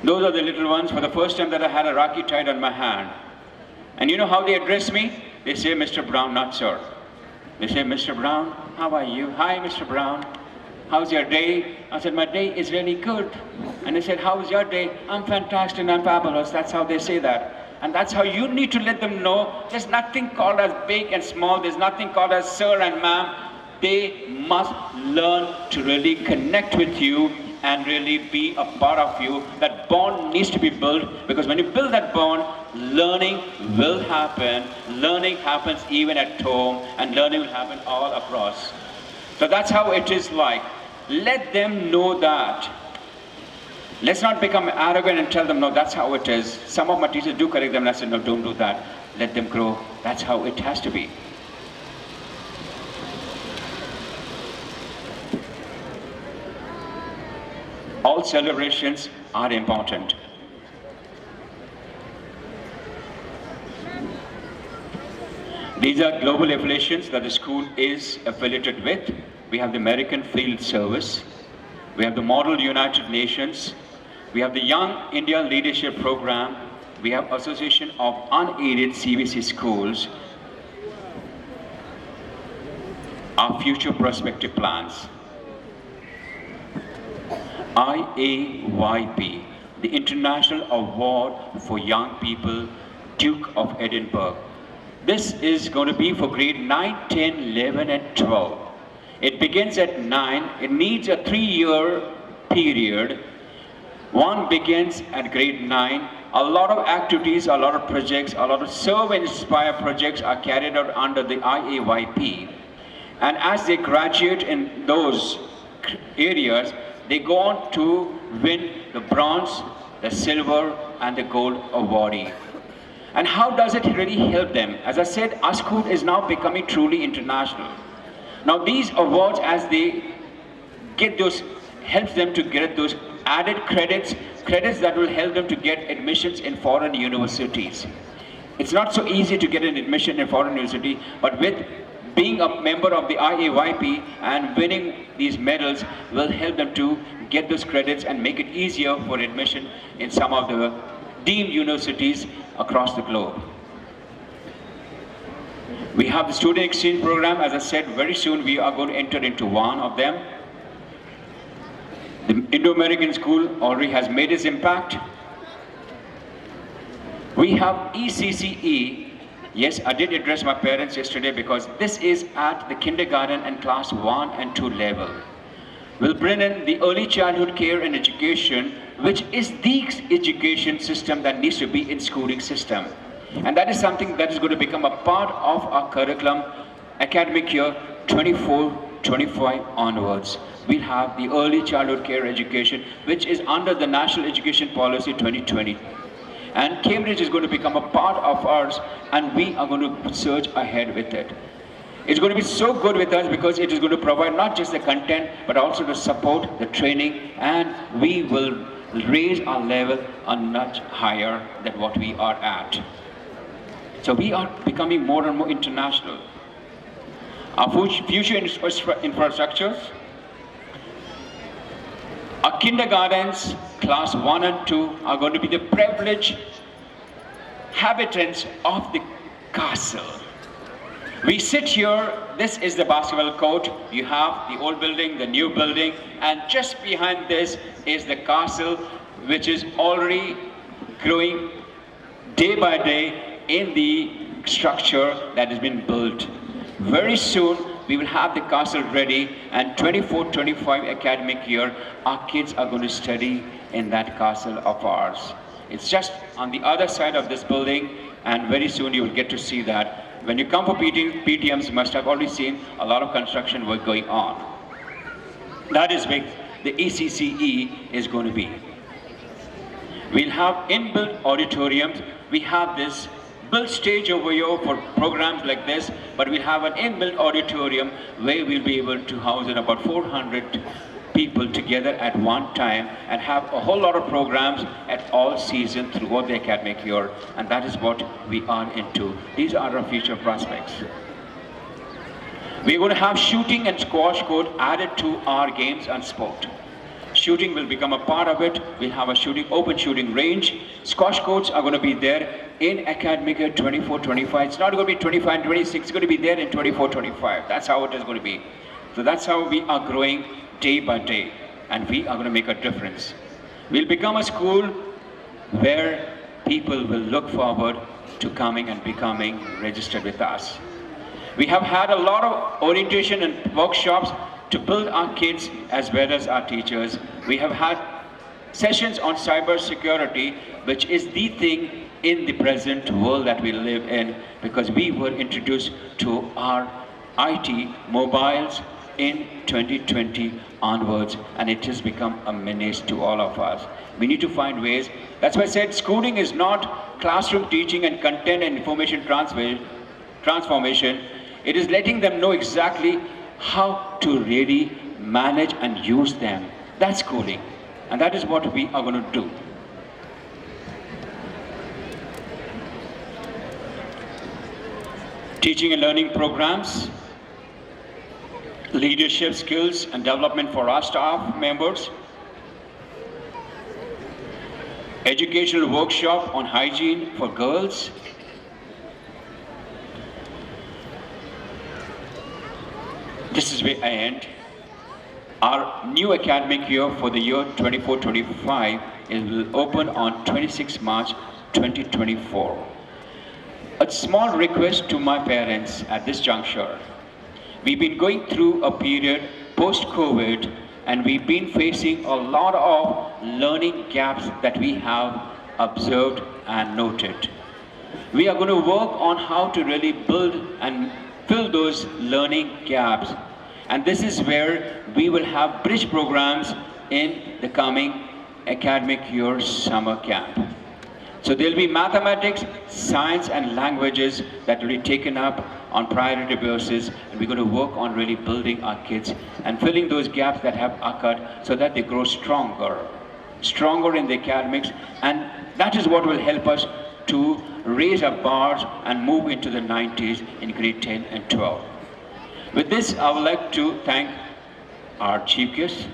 Those are the little ones. For the first time that I had a Rakhi tied on my hand. And you know how they address me? They say, Mr. Brown, not sir. They say, Mr. Brown, how are you? Hi, Mr. Brown. How's your day? I said, my day is really good. And they said, how's your day? I'm fantastic, I'm fabulous. That's how they say that. And that's how you need to let them know there's nothing called as big and small. There's nothing called as sir and ma'am. They must learn to really connect with you and really be a part of you. That bond needs to be built, because when you build that bond, learning will happen. Learning happens even at home, and learning will happen all across. So that's how it is like. Let them know that. Let's not become arrogant and tell them, no, that's how it is. Some of my teachers do correct them and I said, no, don't do that. Let them grow. That's how it has to be. All celebrations are important. These are global affiliations that the school is affiliated with. We have the American Field Service. We have the Model United Nations. We have the Young India Leadership Program. We have Association of Unaided CBC Schools. Our future prospective plans. IAYP, the International Award for Young People, Duke of Edinburgh. This is going to be for grade 9, 10, 11 and 12. It begins at 9. It needs a 3-year period. One begins at grade 9. A lot of activities, a lot of projects, a lot of serve and inspire projects are carried out under the IAYP. And as they graduate in those areas, they go on to win the bronze, the silver, and the gold awardee. And how does it really help them? As I said, our school is now becoming truly international. Now these awards, as they get those, helps them to get those added credits that will help them to get admissions in foreign universities. It's not so easy to get an admission in foreign university, but with being a member of the IAYP and winning these medals will help them to get those credits and make it easier for admission in some of the deemed universities across the globe. We have the student exchange program. As I said, very soon we are going to enter into one of them. The Indo-American School already has made its impact. We have ECCE. Yes, I did address my parents yesterday because this is at the kindergarten and class 1 and 2 level. We'll bring in the early childhood care and education, which is the education system that needs to be in schooling system. And that is something that is going to become a part of our curriculum academic year 24-25 onwards. We'll have the early childhood care education, which is under the National Education Policy 2020. And Cambridge is going to become a part of ours, and we are going to surge ahead with it. It's going to be so good with us because it is going to provide not just the content, but also the support, the training, and we will raise our level a notch higher than what we are at. So we are becoming more and more international. Our future infrastructures, our kindergartens, class 1 and 2 are going to be the privileged inhabitants of the castle. We sit here, this is the basketball court. You have the old building, the new building, and just behind this is the castle, which is already growing day by day in the structure that has been built. Very soon, we will have the castle ready, and 24-25 academic year, our kids are going to study in that castle of ours. It's just on the other side of this building, and very soon you will get to see that. When you come for PTMs, you must have already seen a lot of construction work going on. That is where the ECCE is going to be. We'll have inbuilt auditoriums. We have this built stage over here for programs like this, but we'll have an inbuilt auditorium where we'll be able to house in about 400 people together at one time and have a whole lot of programs at all seasons throughout the academic year, and that is what we are into. These are our future prospects. We're going to have shooting and squash court added to our games and sport. Shooting will become a part of it. We'll have a open shooting range. Squash courts are going to be there in academic year 24-25. It's not going to be 25 and 26. It's going to be there in 24-25. That's how it is going to be. So that's how we are growing day by day, and we are going to make a difference. We'll become a school where people will look forward to coming and becoming registered with us. We have had a lot of orientation and workshops to build our kids as well as our teachers. We have had sessions on cyber security, which is the thing in the present world that we live in, because we were introduced to our IT mobiles in 2020 onwards, and it has become a menace to all of us. We need to find ways. That's why I said schooling is not classroom teaching and content and information transformation. It is letting them know exactly how to really manage and use them. That's schooling. And that is what we are going to do. Teaching and learning programs, leadership skills and development for our staff members, educational workshop on hygiene for girls, this is where I end. Our new academic year for the year 24-25 will open on 26 March 2024. A small request to my parents at this juncture. We've been going through a period post-COVID, and we've been facing a lot of learning gaps that we have observed and noted. We are going to work on how to really build and fill those learning gaps. And this is where we will have bridge programs in the coming academic year summer camp. So there'll be mathematics, science, and languages that will be taken up on priority basis, and we're going to work on really building our kids and filling those gaps that have occurred so that they grow stronger in the academics, and that is what will help us to raise our bars and move into the 90s in grade 10 and 12. With this, I would like to thank our chief guest,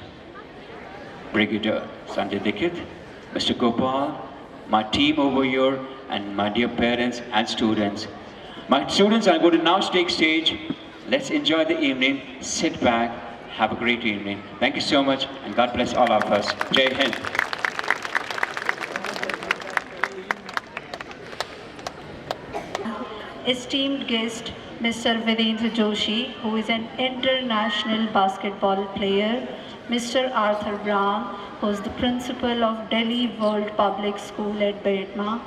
Brigadier Sanjay Dikit, Mr. Gopal, my team over here, and my dear parents and students. My students are going to now take stage. Let's enjoy the evening, sit back, have a great evening. Thank you so much, and God bless all of us. Jai Hind. Esteemed guest, Mr. Virendra Joshi, who is an international basketball player, Mr. Arthur Brown, who is the principal of Delhi World Public School at Bedma,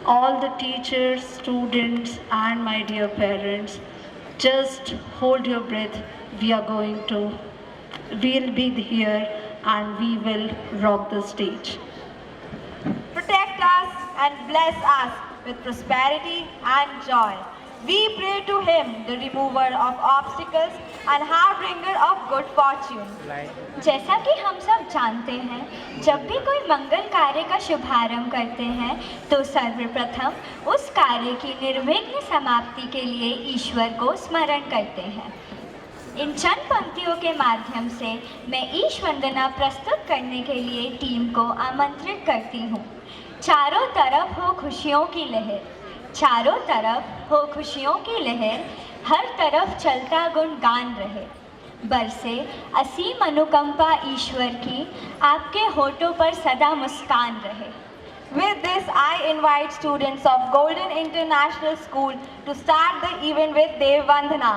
all the teachers, students, and my dear parents, just hold your breath. We'll be here and we will rock the stage. Protect us and bless us with prosperity and joy. We pray to Him, the remover of obstacles and harbinger of good fortune. जैसा कि हम सब जानते हैं, जब भी कोई मंगल कार्य का शुभारंभ करते हैं तो सर्वप्रथम उस कार्य की निर्विघ्न समाप्ति के लिए ईश्वर को स्मरण करते हैं। इन चंद पंक्तियों के माध्यम से मैं ईश वंदना प्रस्तुत करने के लिए टीम को आमंत्रित करती हूँ। चारों तरफ हो खुशियों की लहर, चारों तरफ हो खुशियों की लहर, हर तरफ चलता गुणगान रहे, बरसे असीम अनुकंपा ईश्वर की, आपके होठों पर सदा मुस्कान रहे। With this, I invite students of Golden International School to start the event with Dev Vandana.